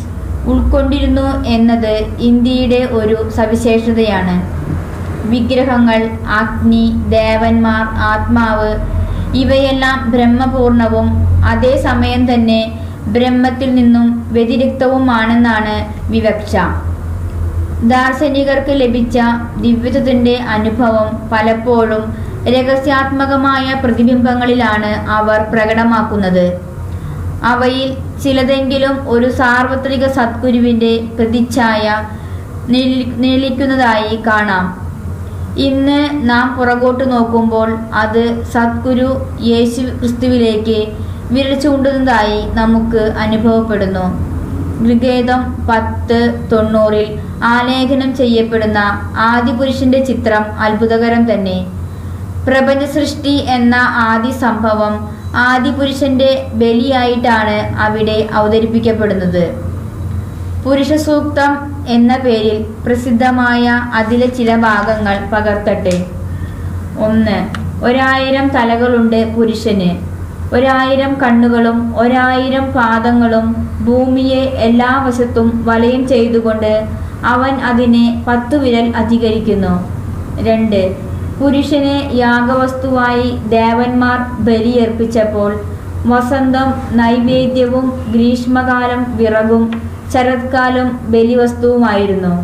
ഉൾക്കൊണ്ടിരുന്നു എന്നത് ഇന്ത്യയുടെ ഒരു സവിശേഷതയാണ്. വിഗ്രഹങ്ങൾ, അഗ്നി, ദേവന്മാർ, ആത്മാവ് ഇവയെല്ലാം ബ്രഹ്മപൂർണവും അതേസമയം തന്നെ ബ്രഹ്മത്തിൽ നിന്നും വ്യതിരിക്തവുമാണെന്നാണ് വിവക്ഷ. ദാർശനികർക്ക് ലഭിച്ച ദിവ്യത്വത്തിന്റെ അനുഭവം പലപ്പോഴും രഹസ്യാത്മകമായ പ്രതിബിംബങ്ങളിലാണ് അവർ പ്രകടമാക്കുന്നത്. അവയിൽ ചിലതെങ്കിലും ഒരു സാർവത്രിക സദ്ഗുരുവിന്റെ പ്രതിച്ഛായ നിഴലിക്കുന്നതായി കാണാം. ഇന്ന് നാം പുറകോട്ട് നോക്കുമ്പോൾ അത് സദ്ഗുരു യേശു ക്രിസ്തുവിലേക്ക് വിരൽ ചൂണ്ടുന്നതായി നമുക്ക് അനുഭവപ്പെടുന്നു. ഋഗ്വേദം 10:90-ൽ ആലേഖനം ചെയ്യപ്പെടുന്ന ആദിപുരുഷന്റെ ചിത്രം അത്ഭുതകരം തന്നെ. പ്രപഞ്ച സൃഷ്ടി എന്ന ആദി സംഭവം ആദിപുരുഷന്റെ ബലിയായിട്ടാണ് അവിടെ അവതരിപ്പിക്കപ്പെടുന്നത്. പുരുഷ സൂക്തം എന്ന പേരിൽ പ്രസിദ്ധമായ അതിലെ ചില ഭാഗങ്ങൾ പകർത്തട്ടെ. 1. 1000 തലകളുണ്ട് പുരുഷന്, 1000 കണ്ണുകളും 1000 പാദങ്ങളും ഭൂമിയെ എല്ലാ വശത്തും വലയം ചെയ്തുകൊണ്ട് അവൻ അതിനെ 10 വിരൽ അധികരിക്കുന്നു. 2. പുരുഷനെ യാഗവസ്തുവായി ദേവന്മാർ ബലിയർപ്പിച്ചപ്പോൾ വസന്തം നൈവേദ്യവും ഗ്രീഷ്മകാലം വിറകും ശരത്കാലം ബലിവസ്തുവുമായിരുന്നു.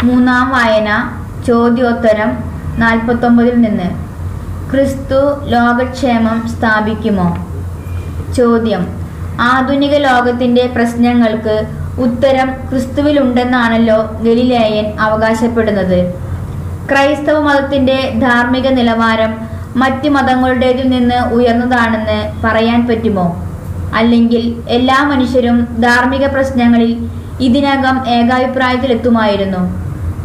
മൂന്നാം വായന ചോദ്യോത്തരം 49 നിന്ന്. ക്രിസ്തു ലോകക്ഷേമം സ്ഥാപിക്കുമോ? ചോദ്യം: ആധുനിക ലോകത്തിന്റെ പ്രശ്നങ്ങൾക്ക് ഉത്തരം ക്രിസ്തുവിലുണ്ടെന്നാണല്ലോ ഗലീലേയൻ അവകാശപ്പെടുന്നത്. ക്രൈസ്തവ മതത്തിന്റെ ധാർമ്മിക നിലവാരം മറ്റ് മതങ്ങളുടേതിൽ നിന്ന് ഉയർന്നതാണെന്ന് പറയാൻ പറ്റുമോ? അല്ലെങ്കിൽ എല്ലാ മനുഷ്യരും ധാർമ്മിക പ്രശ്നങ്ങളിൽ ഇതിനകം ഏകാഭിപ്രായത്തിലെത്തുമായിരുന്നു?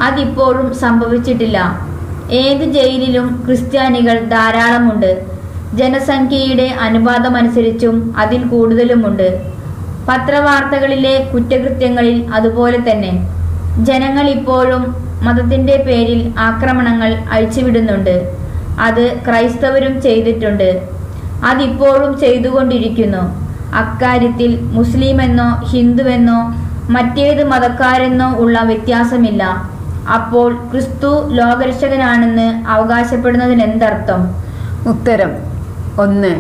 അതിപ്പോഴും സംഭവിച്ചിട്ടില്ല. ഏത് ജയിലിലും ക്രിസ്ത്യാനികൾ ധാരാളമുണ്ട്. ജനസംഖ്യയുടെ അനുപാതമനുസരിച്ചും അതിൽ കൂടുതലുമുണ്ട്. പത്രവാർത്തകളിലെ കുറ്റകൃത്യങ്ങളിൽ അതുപോലെ തന്നെ. ജനങ്ങൾ ഇപ്പോഴും മതത്തിന്റെ പേരിൽ ആക്രമണങ്ങൾ അഴിച്ചുവിടുന്നുണ്ട്. അത് ക്രൈസ്തവരും ചെയ്തിട്ടുണ്ട്. അതിപ്പോഴും ചെയ്തുകൊണ്ടിരിക്കുന്നു. അക്കാര്യത്തിൽ മുസ്ലിമെന്നോ ഹിന്ദുവെന്നോ മറ്റേത് മതക്കാരെന്നോ ഉള്ള വ്യത്യാസമില്ല. അപ്പോൾ ക്രിസ്തു ലോകരക്ഷകനാണെന്ന് അവകാശപ്പെടുന്നതിനെന്തർത്ഥം? ഉത്തരം: 1.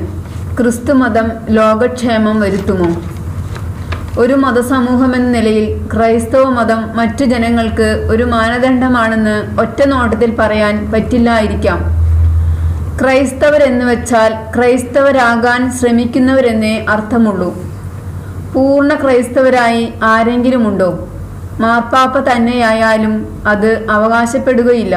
ക്രിസ്തുമതം ലോകക്ഷേമം വരുത്തുമോ? ഒരു മതസമൂഹമെന്ന നിലയിൽ ക്രൈസ്തവ മതം മറ്റു ജനങ്ങൾക്ക് ഒരു മാനദണ്ഡമാണെന്ന് ഒറ്റ നോട്ടത്തിൽ പറയാൻ പറ്റില്ലായിരിക്കാം. ക്രൈസ്തവരെന്ന് വെച്ചാൽ ക്രൈസ്തവരാകാൻ ശ്രമിക്കുന്നവരെന്നേ അർത്ഥമുള്ളൂ. പൂർണ്ണ ക്രൈസ്തവരായി ആരെങ്കിലുമുണ്ടോ? മാർപ്പാപ്പ തന്നെയായാലും അത് അവകാശപ്പെടുകയില്ല.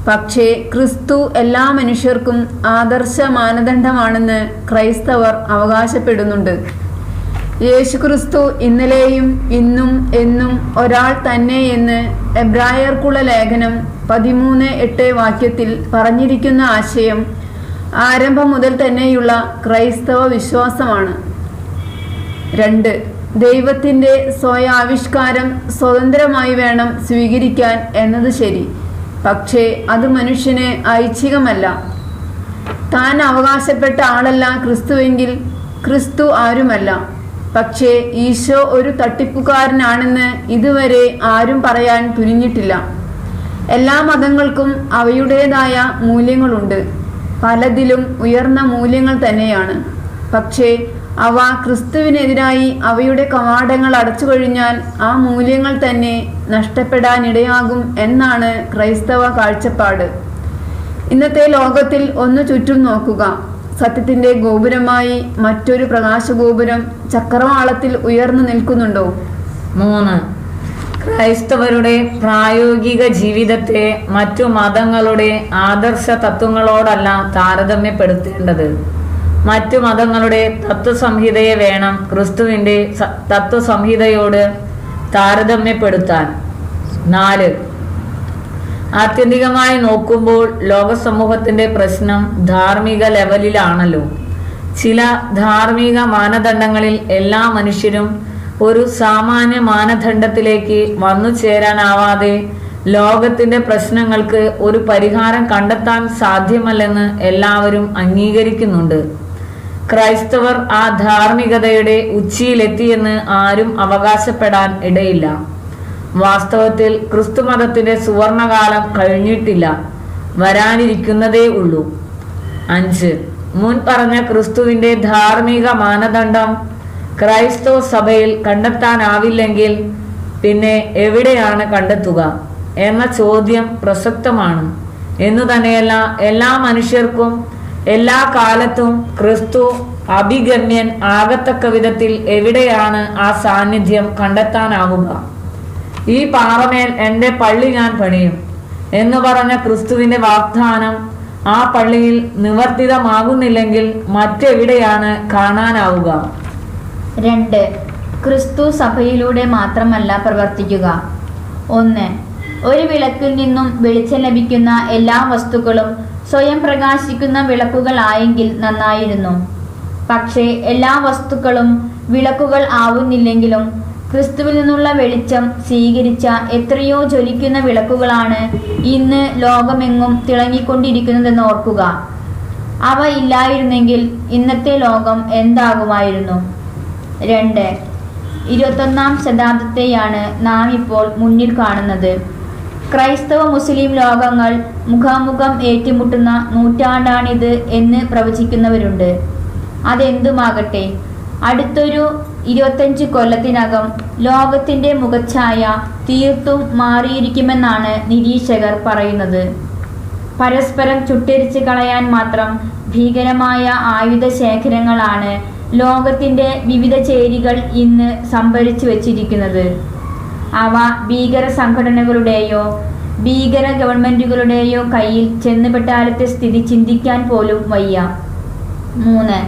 പക്ഷേ ക്രിസ്തു എല്ലാ മനുഷ്യർക്കും ആദർശ മാനദണ്ഡമാണെന്ന് ക്രൈസ്തവർ അവകാശപ്പെടുന്നുണ്ട്. യേശുക്രിസ്തു ഇന്നലെയും ഇന്നും എന്നും ഒരാൾ തന്നെ എന്ന് എബ്രായർക്കുള്ള ലേഖനം 13:8 വാക്യത്തിൽ പറഞ്ഞിരിക്കുന്ന ആശയം ആരംഭം മുതൽ തന്നെയുള്ള ക്രൈസ്തവ വിശ്വാസമാണ്. 2. ദൈവത്തിൻ്റെ സ്വയാവിഷ്കാരം സ്വതന്ത്രമായി വേണം സ്വീകരിക്കാൻ എന്നത് ശരി. പക്ഷേ അത് മനുഷ്യന് ഐച്ഛികമല്ല. താൻ അവകാശപ്പെട്ട ആളല്ല ക്രിസ്തുവെങ്കിൽ ക്രിസ്തു ആരുമല്ല. പക്ഷേ ഈശോ ഒരു തട്ടിപ്പുകാരനാണെന്ന് ഇതുവരെ ആരും പറയാൻ തുനിഞ്ഞിട്ടില്ല. എല്ലാ മതങ്ങൾക്കും അവയുടേതായ മൂല്യങ്ങളുണ്ട്. പലതിലും ഉയർന്ന മൂല്യങ്ങൾ തന്നെയാണ്. പക്ഷേ അവ ക്രിസ്തുവിനെതിരായി അവയുടെ കവാടങ്ങൾ അടച്ചു കഴിഞ്ഞാൽ ആ മൂല്യങ്ങൾ തന്നെ നഷ്ടപ്പെടാനിടയാകും എന്നാണ് ക്രൈസ്തവ കാഴ്ചപ്പാട്. ഇന്നത്തെ ലോകത്തിൽ ഒന്ന് ചുറ്റും നോക്കുക. സത്യത്തിന്റെ ഗോപുരമായി മറ്റൊരു പ്രകാശഗോപുരം ചക്രവാളത്തിൽ ഉയർന്നു നിൽക്കുന്നുണ്ടോ? 3. ക്രൈസ്തവരുടെ പ്രായോഗിക ജീവിതത്തെ മറ്റു മതങ്ങളുടെ ആദർശ തത്വങ്ങളോടല്ല താരതമ്യപ്പെടുത്തേണ്ടത്. മറ്റു മതങ്ങളുടെ തത്വസംഹിതയെ വേണം ക്രിസ്തുവിൻ്റെ തത്വസംഹിതയോട് താരതമ്യപ്പെടുത്താൻ. 4. ആത്യന്തികമായി നോക്കുമ്പോൾ ലോകസമൂഹത്തിന്റെ പ്രശ്നം ധാർമ്മിക ലെവലിലാണല്ലോ. ചില ധാർമ്മിക മാനദണ്ഡങ്ങളിൽ എല്ലാ മനുഷ്യരും ഒരു സാമാന്യ മാനദണ്ഡത്തിലേക്ക് വന്നു ചേരാനാവാതെ ലോകത്തിന്റെ പ്രശ്നങ്ങൾക്ക് ഒരു പരിഹാരം കണ്ടെത്താൻ സാധ്യമല്ലെന്ന് എല്ലാവരും അംഗീകരിക്കുന്നുണ്ട്. ക്രൈസ്തവർ ആ ധാർമ്മികതയുടെ ഉച്ചിയിലെത്തിയെന്ന് ആരും അവകാശപ്പെടാൻ ഇടയില്ല. വാസ്തവത്തിൽ ക്രിസ്തുമതത്തിന്റെ സുവർണകാലം കഴിഞ്ഞിട്ടില്ല, വരാനിരിക്കുന്നതേ ഉള്ളൂ. 5. മുൻ പറഞ്ഞ ക്രിസ്തുവിന്റെ ധാർമ്മിക മാനദണ്ഡം ക്രൈസ്തവ സഭയിൽ കണ്ടെത്താനാവില്ലെങ്കിൽ പിന്നെ എവിടെയാണ് കണ്ടെത്തുക? എന്ന ചോദ്യം പ്രസക്തമാണ്. എന്നു തന്നെയല്ല, എല്ലാ മനുഷ്യർക്കും എല്ലാ കാലത്തും ക്രിസ്തു അഭിഗമ്യൻ ആകത്തക്ക വിധത്തിൽ എവിടെയാണ് ആ സാന്നിധ്യം കണ്ടെത്താനാവുക? ഈ പാറമേൽ എൻ്റെ പള്ളി ഞാൻ പണിയും എന്ന് പറഞ്ഞ ക്രിസ്തുവിന്റെ വാഗ്ദാനം ആ പള്ളിയിൽ നിവർത്തിതമാകുന്നില്ലെങ്കിൽ മറ്റെവിടെയാണ് കാണാനാവുക? 2. ക്രിസ്തു സഭയിലൂടെ മാത്രമല്ല പ്രവർത്തിക്കുക. 1. ഒരു വിളക്കിൽ നിന്നും വെളിച്ചം ലഭിക്കുന്ന എല്ലാ വസ്തുക്കളും സ്വയം പ്രകാശിക്കുന്ന വിളക്കുകളായെങ്കിൽ നന്നായിരുന്നു. പക്ഷേ എല്ലാ വസ്തുക്കളും വിളക്കുകൾ ആവുന്നില്ലെങ്കിലും ക്രിസ്തുവിൽ നിന്നുള്ള വെളിച്ചം സ്വീകരിച്ച എത്രയോ ജ്വലിക്കുന്ന വിളക്കുകളാണ് ഇന്ന് ലോകമെങ്ങും തിളങ്ങിക്കൊണ്ടിരിക്കുന്നതെന്ന് ഓർക്കുക. അവ ഇല്ലായിരുന്നെങ്കിൽ ഇന്നത്തെ ലോകം എന്താകുമായിരുന്നു? 2. 21-ാം ശതാബ്ദത്തെയാണ് നാം ഇപ്പോൾ മുന്നിൽ കാണുന്നത്. ക്രൈസ്തവ മുസ്ലിം ലോകങ്ങൾ മുഖാമുഖം ഏറ്റുമുട്ടുന്ന നൂറ്റാണ്ടാണിത് എന്ന് പ്രവചിക്കുന്നവരുണ്ട്. അതെന്തുമാകട്ടെ, അടുത്തൊരു 25 കൊല്ലത്തിനകം ലോകത്തിൻ്റെ മുഖച്ഛായ തീർത്തും മാറിയിരിക്കുമെന്നാണ് നിരീക്ഷകർ പറയുന്നത്. പരസ്പരം ചുട്ടെരിച്ച് കളയാൻ മാത്രം ഭീകരമായ ആയുധ ശേഖരങ്ങളാണ് ലോകത്തിൻ്റെ വിവിധ ചേരികൾ ഇന്ന് സംഭരിച്ചു വച്ചിരിക്കുന്നത്. അവ ഭീകര സംഘടനകളുടെയോ ഭീകര ഗവൺമെൻറ്റുകളുടെയോ കയ്യിൽ ചെന്നുപെട്ടാലത്തെ സ്ഥിതി ചിന്തിക്കാൻ പോലും വയ്യ. 3.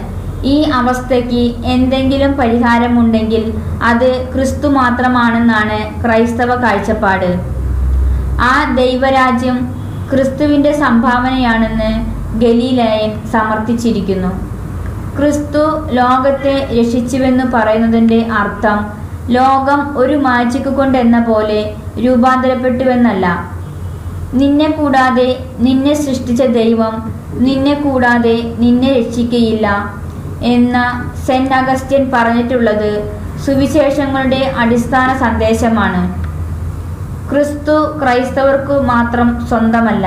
ഈ അവസ്ഥയ്ക്ക് എന്തെങ്കിലും പരിഹാരമുണ്ടെങ്കിൽ അത് ക്രിസ്തു മാത്രമാണെന്നാണ് ക്രൈസ്തവ കാഴ്ചപ്പാട്. ആ ദൈവരാജ്യം ക്രിസ്തുവിൻ്റെ സംഭാവനയാണെന്ന് ഗലീലയൻ സമർത്ഥിച്ചിരിക്കുന്നു. ക്രിസ്തു ലോകത്തെ രക്ഷിച്ചുവെന്ന് പറയുന്നതിൻ്റെ അർത്ഥം ലോകം ഒരു മാജിക് കൊണ്ടെന്ന പോലെ രൂപാന്തരപ്പെട്ടുവെന്നല്ല. നിന്നെ കൂടാതെ നിന്നെ സൃഷ്ടിച്ച ദൈവം നിന്നെ കൂടാതെ നിന്നെ രക്ഷിക്കയില്ല എന്ന സെന്റ് അഗസ്റ്റ്യൻ പറഞ്ഞിട്ടുള്ളത് സുവിശേഷങ്ങളുടെ അടിസ്ഥാന സന്ദേശമാണ്. ക്രിസ്തു ക്രൈസ്തവർക്ക് മാത്രം സ്വന്തമല്ല.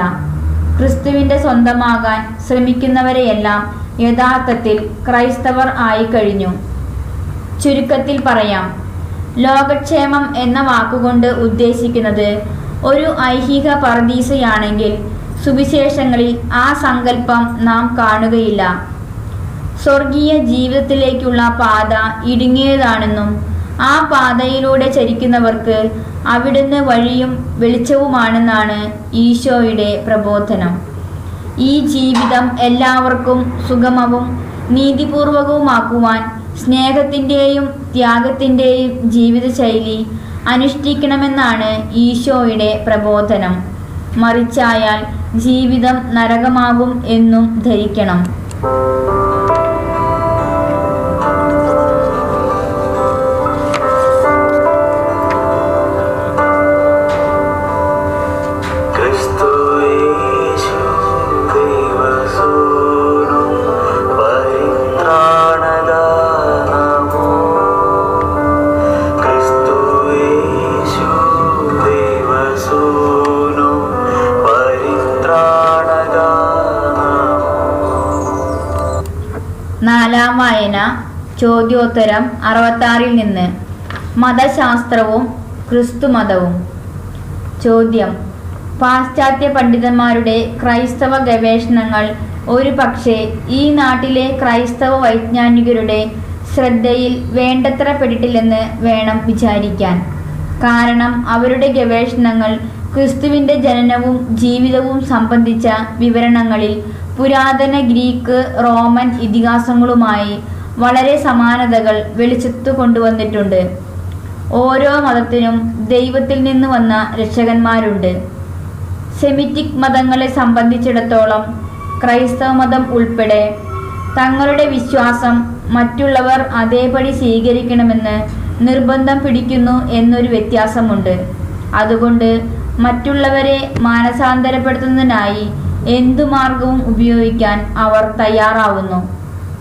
ക്രിസ്തുവിൻ്റെ സ്വന്തമാകാൻ ശ്രമിക്കുന്നവരെയെല്ലാം യഥാർത്ഥത്തിൽ ക്രൈസ്തവർ ആയിക്കഴിഞ്ഞു. ചുരുക്കത്തിൽ പറയാം, ലോകക്ഷേമം എന്ന വാക്കുകൊണ്ട് ഉദ്ദേശിക്കുന്നത് ഒരു ഐഹിക പറുദീസയാണെങ്കിൽ സുവിശേഷങ്ങളിൽ ആ സങ്കല്പം നാം കാണുകയില്ല. സ്വർഗീയ ജീവിതത്തിലേക്കുള്ള പാത ഇടുങ്ങിയതാണെന്നും ആ പാതയിലൂടെ ചരിക്കുന്നവർക്ക് അവിടുന്ന് വഴിയും വെളിച്ചവുമാണെന്നാണ് ഈശോയുടെ പ്രബോധനം. ഈ ജീവിതം എല്ലാവർക്കും സുഗമവും നീതിപൂർവകവുമാക്കുവാൻ സ്നേഹത്തിൻ്റെയും ത്യാഗത്തിൻ്റെയും ജീവിതശൈലി അനുഷ്ഠിക്കണമെന്നാണ് ഈശോയുടെ പ്രബോധനം. മറിച്ചായാൽ ജീവിതം നരകമാകും എന്നും ധരിക്കണം. നാലാം വായന ചോദ്യോത്തരം 66 നിന്ന്. മതശാസ്ത്രവും ക്രിസ്തുമതവും. ചോദ്യം: പാശ്ചാത്യ പണ്ഡിതന്മാരുടെ ക്രൈസ്തവ ഗവേഷണങ്ങൾ ഒരു പക്ഷേ ഈ നാട്ടിലെ ക്രൈസ്തവ വൈജ്ഞാനികരുടെ ശ്രദ്ധയിൽ വേണ്ടത്ര പെട്ടിട്ടില്ലെന്ന് വേണം വിചാരിക്കാൻ. കാരണം അവരുടെ ഗവേഷണങ്ങൾ ക്രിസ്തുവിൻ്റെ ജനനവും ജീവിതവും സംബന്ധിച്ച വിവരണങ്ങളിൽ പുരാതന ഗ്രീക്ക് റോമൻ ഇതിഹാസങ്ങളുമായി വളരെ സമാനതകൾ വെളിച്ചത്തു കൊണ്ടുവന്നിട്ടുണ്ട്. ഓരോ മതത്തിനും ദൈവത്തിൽ നിന്ന് വന്ന രക്ഷകന്മാരുണ്ട്. സെമിറ്റിക് മതങ്ങളെ സംബന്ധിച്ചിടത്തോളം ക്രൈസ്തവ മതം ഉൾപ്പെടെ തങ്ങളുടെ വിശ്വാസം മറ്റുള്ളവർ അതേപടി സ്വീകരിക്കണമെന്ന് നിർബന്ധം പിടിക്കുന്നു എന്നൊരു വ്യത്യാസമുണ്ട്. അതുകൊണ്ട് മറ്റുള്ളവരെ മാനസാന്തരപ്പെടുത്തുന്നതിനായി എന്തു മാർഗവും ഉപയോഗിക്കാൻ അവർ തയ്യാറാവുന്നു.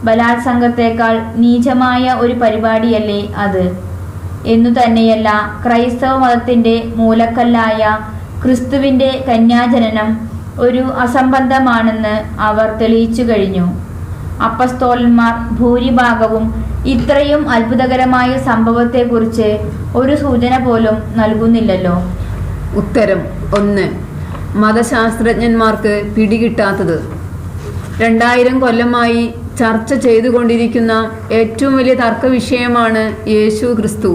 ബലാത്സംഗത്തേക്കാൾ നീചമായ ഒരു പരിപാടിയല്ലേ അത്? എന്നു തന്നെയല്ല, ക്രൈസ്തവ മതത്തിൻ്റെ മൂലക്കല്ലായ ക്രിസ്തുവിൻ്റെ കന്യാജനനം ഒരു അസംബന്ധമാണെന്ന് അവർ തെളിയിച്ചു കഴിഞ്ഞു. അപ്പസ്തോലന്മാർ ഭൂരിഭാഗവും ഇത്രയും അത്ഭുതകരമായ സംഭവത്തെക്കുറിച്ച് ഒരു സൂചന പോലും നൽകുന്നില്ലല്ലോ. ഉത്തരം 1. മതശാസ്ത്രജ്ഞന്മാർക്ക് പിടികിട്ടാത്തത്. 2000 കൊല്ലമായി ചർച്ച ചെയ്തുകൊണ്ടിരിക്കുന്ന ഏറ്റവും വലിയ തർക്കവിഷയമാണ് യേശു ക്രിസ്തു.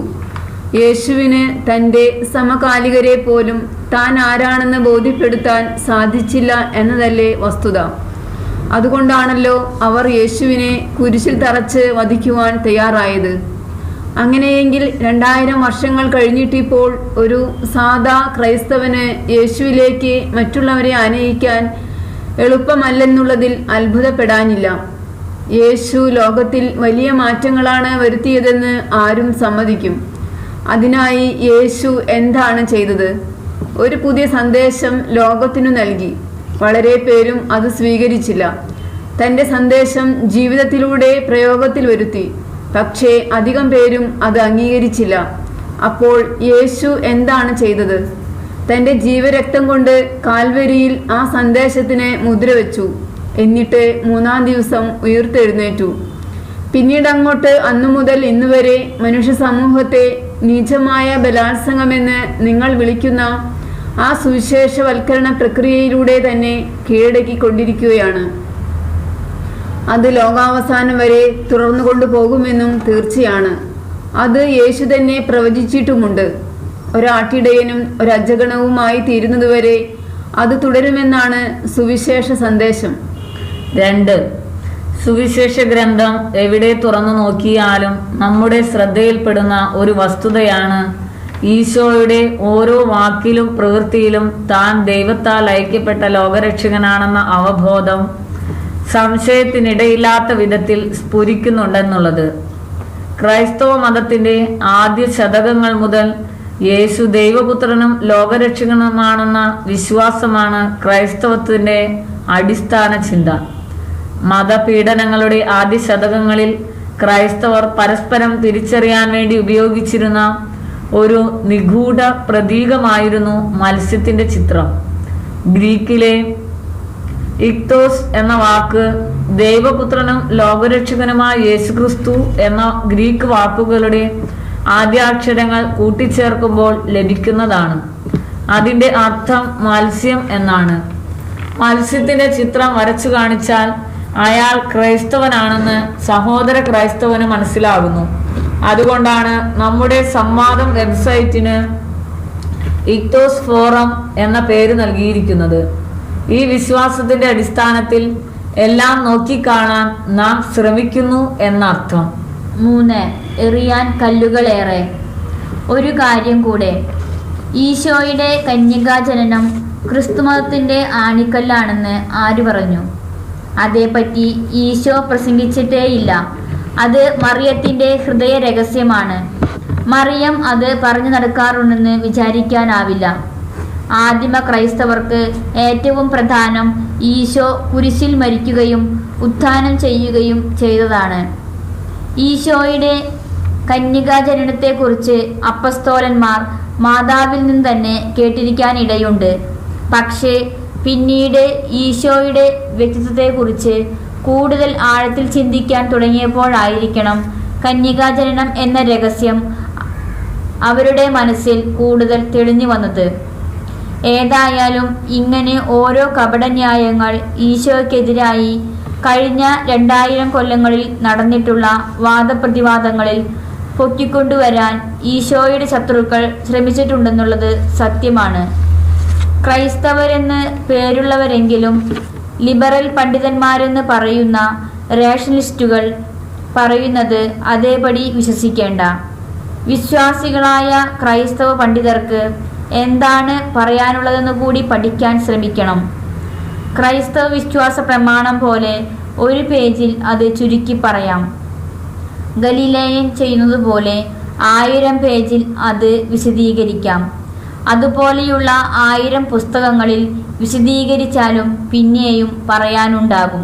യേശുവിന് തൻ്റെ സമകാലികരെ പോലും താൻ ആരാണെന്ന് ബോധ്യപ്പെടുത്താൻ സാധിച്ചില്ല എന്നതല്ലേ വസ്തുത. അതുകൊണ്ടാണല്ലോ അവർ യേശുവിനെ കുരിശിൽ തറച്ച് വധിക്കുവാൻ തയ്യാറായത്. അങ്ങനെയെങ്കിൽ 2000 വർഷങ്ങൾ കഴിഞ്ഞിട്ടിപ്പോൾ ഒരു സാധാ ക്രൈസ്തവന് യേശുവിലേക്ക് മറ്റുള്ളവരെ ആനയിക്കാൻ എളുപ്പമല്ലെന്നുള്ളതിൽ അത്ഭുതപ്പെടാനില്ല. യേശു ലോകത്തിൽ വലിയ മാറ്റങ്ങളാണ് വരുത്തിയതെന്ന് ആരും സമ്മതിക്കും. അതിനായി യേശു എന്താണ് ചെയ്തത്? ഒരു പുതിയ സന്ദേശം ലോകത്തിനു നൽകി. വളരെ പേരും അത് സ്വീകരിച്ചില്ല. തൻ്റെ സന്ദേശം ജീവിതത്തിലൂടെ പ്രയോഗത്തിൽ വരുത്തി. പക്ഷേ അധികം പേരും അത് അംഗീകരിച്ചില്ല. അപ്പോൾ യേശു എന്താണ് ചെയ്തത്? തൻ്റെ ജീവരക്തം കൊണ്ട് കാൽവരിയിൽ ആ സന്ദേശത്തിന് മുദ്രവെച്ചു. എന്നിട്ട് 3-ാം ദിവസം ഉയർത്തെഴുന്നേറ്റു. പിന്നീട് അങ്ങോട്ട് അന്നു മുതൽ ഇന്നുവരെ മനുഷ്യ സമൂഹത്തെ നീചമായ ബലാത്സംഗമെന്ന് നിങ്ങൾ വിളിക്കുന്ന ആ സുവിശേഷവൽക്കരണ പ്രക്രിയയിലൂടെ തന്നെ കീഴടക്കിക്കൊണ്ടിരിക്കുകയാണ്. അത് ലോകാവസാനം വരെ തുടർന്നു കൊണ്ടുപോകുമെന്നും തീർച്ചയാണ്. അത് യേശു തന്നെ പ്രവചിച്ചിട്ടുമുണ്ട്. ഒരാട്ടിടയനും ഒരജഗണവുമായി തീരുന്നതുവരെ അത് തുടരുമെന്നാണ് സുവിശേഷ സന്ദേശം. 2. സുവിശേഷ ഗ്രന്ഥം എവിടെ തുറന്നു നോക്കിയാലും നമ്മുടെ ശ്രദ്ധയിൽപ്പെടുന്ന ഒരു വസ്തുതയാണ് ഈശോയുടെ ഓരോ വാക്കിലും പ്രവൃത്തിയിലും താൻ ദൈവത്താൽ അയക്കപ്പെട്ട ലോകരക്ഷകനാണെന്ന അവബോധം സംശയത്തിനിടയില്ലാത്ത വിധത്തിൽ സ്ഫുരിക്കുന്നുണ്ടെന്നുള്ളത്. ക്രൈസ്തവ മതത്തിന്റെ ആദ്യ ശതകങ്ങൾ മുതൽ യേശു ദൈവപുത്രനും ലോകരക്ഷകനുമാണെന്ന വിശ്വാസമാണ് ക്രൈസ്തവത്തിന്റെ അടിസ്ഥാന ചിന്ത. മതപീഡനങ്ങളുടെ ആദ്യ ശതകങ്ങളിൽ ക്രൈസ്തവർ പരസ്പരം തിരിച്ചറിയാൻ വേണ്ടി ഉപയോഗിച്ചിരുന്ന ഒരു നിഗൂഢ പ്രതീകമായിരുന്നു മത്സ്യത്തിന്റെ ചിത്രം. ഗ്രീക്കിലെ ഇക്തോസ് എന്ന വാക്ക് ദൈവപുത്രനും ലോകരക്ഷകനുമായ യേശുക്രിസ്തു എന്ന ഗ്രീക്ക് വാക്കുകളുടെ ആദ്യാക്ഷരങ്ങൾ കൂട്ടിച്ചേർക്കുമ്പോൾ ലഭിക്കുന്നതാണ്. അതിൻ്റെ അർത്ഥം മത്സ്യം എന്നാണ്. മത്സ്യത്തിന്റെ ചിത്രം വരച്ചു കാണിച്ചാൽ അയാൾ ക്രൈസ്തവനാണെന്ന് സഹോദര ക്രൈസ്തവന് മനസ്സിലാകുന്നു. അതുകൊണ്ടാണ് നമ്മുടെ സംവാദം വെബ്സൈറ്റിന് ഇക്തോസ് ഫോറം എന്ന പേര് നൽകിയിരിക്കുന്നത്. ഈ വിശ്വാസത്തിന്റെ അടിസ്ഥാനത്തിൽ എല്ലാം നോക്കിക്കാണാൻ നാം ശ്രമിക്കുന്നു എന്നർത്ഥം. 3. എറിയാൻ കല്ലുകളേറെ. ഒരു കാര്യം കൂടെ, ഈശോയുടെ കന്യകാജനനം ക്രിസ്തുമതത്തിന്റെ ആണിക്കല്ലാണെന്ന് ആര് പറഞ്ഞു? അതേപ്പറ്റി ഈശോ പ്രസംഗിച്ചിട്ടേയില്ല. അത് മറിയത്തിന്റെ ഹൃദയ രഹസ്യമാണ്. മറിയം അത് പറഞ്ഞു നടക്കാറുണ്ടെന്ന് വിചാരിക്കാനാവില്ല. ആദിമ ക്രൈസ്തവർക്ക് ഏറ്റവും പ്രധാനം ഈശോ കുരിശിൽ മരിക്കുകയും ഉത്ഥാനം ചെയ്യുകയും ചെയ്തതാണ്. ഈശോയുടെ കന്യകാജനനത്തെക്കുറിച്ച് അപ്പസ്തോലന്മാർ മാതാവിൽ നിന്ന് തന്നെ കേട്ടിരിക്കാനിടയുണ്ട്. പക്ഷേ പിന്നീട് ഈശോയുടെ വ്യക്തിത്വത്തെക്കുറിച്ച് കൂടുതൽ ആഴത്തിൽ ചിന്തിക്കാൻ തുടങ്ങിയപ്പോഴായിരിക്കണം കന്യകാജനനം എന്ന രഹസ്യം അവരുടെ മനസ്സിൽ കൂടുതൽ തെളിഞ്ഞു വന്നത്. ഏതായാലും ഇങ്ങനെ ഓരോ കപടന്യായങ്ങൾ ഈശോയ്ക്കെതിരായി കഴിഞ്ഞ 2000 കൊല്ലങ്ങളിൽ നടന്നിട്ടുള്ള വാദപ്രതിവാദങ്ങളിൽ പൊക്കിക്കൊണ്ടുവരാൻ ഈശോയുടെ ശത്രുക്കൾ ശ്രമിച്ചിട്ടുണ്ടെന്നുള്ളത് സത്യമാണ്. ക്രൈസ്തവരെന്ന് പേരുള്ളവരെങ്കിലും ലിബറൽ പണ്ഡിതന്മാരെന്ന് പറയുന്ന റേഷണലിസ്റ്റുകൾ പറയുന്നത് അതേപടി വിശ്വസിക്കേണ്ട. വിശ്വാസികളായ ക്രൈസ്തവ പണ്ഡിതർക്ക് എന്താണ് പറയാനുള്ളതെന്ന് കൂടി പഠിക്കാൻ ശ്രമിക്കണം. ക്രൈസ്തവ വിശ്വാസ പ്രമാണം പോലെ ഒരു പേജിൽ അത് ചുരുക്കി പറയാം. ഗലീലയൻ ചെയ്യുന്നത് പോലെ 1000 പേജിൽ അത് വിശദീകരിക്കാം. അതുപോലെയുള്ള 1000 പുസ്തകങ്ങളിൽ വിശദീകരിച്ചാലും പിന്നെയും പറയാനുണ്ടാകും.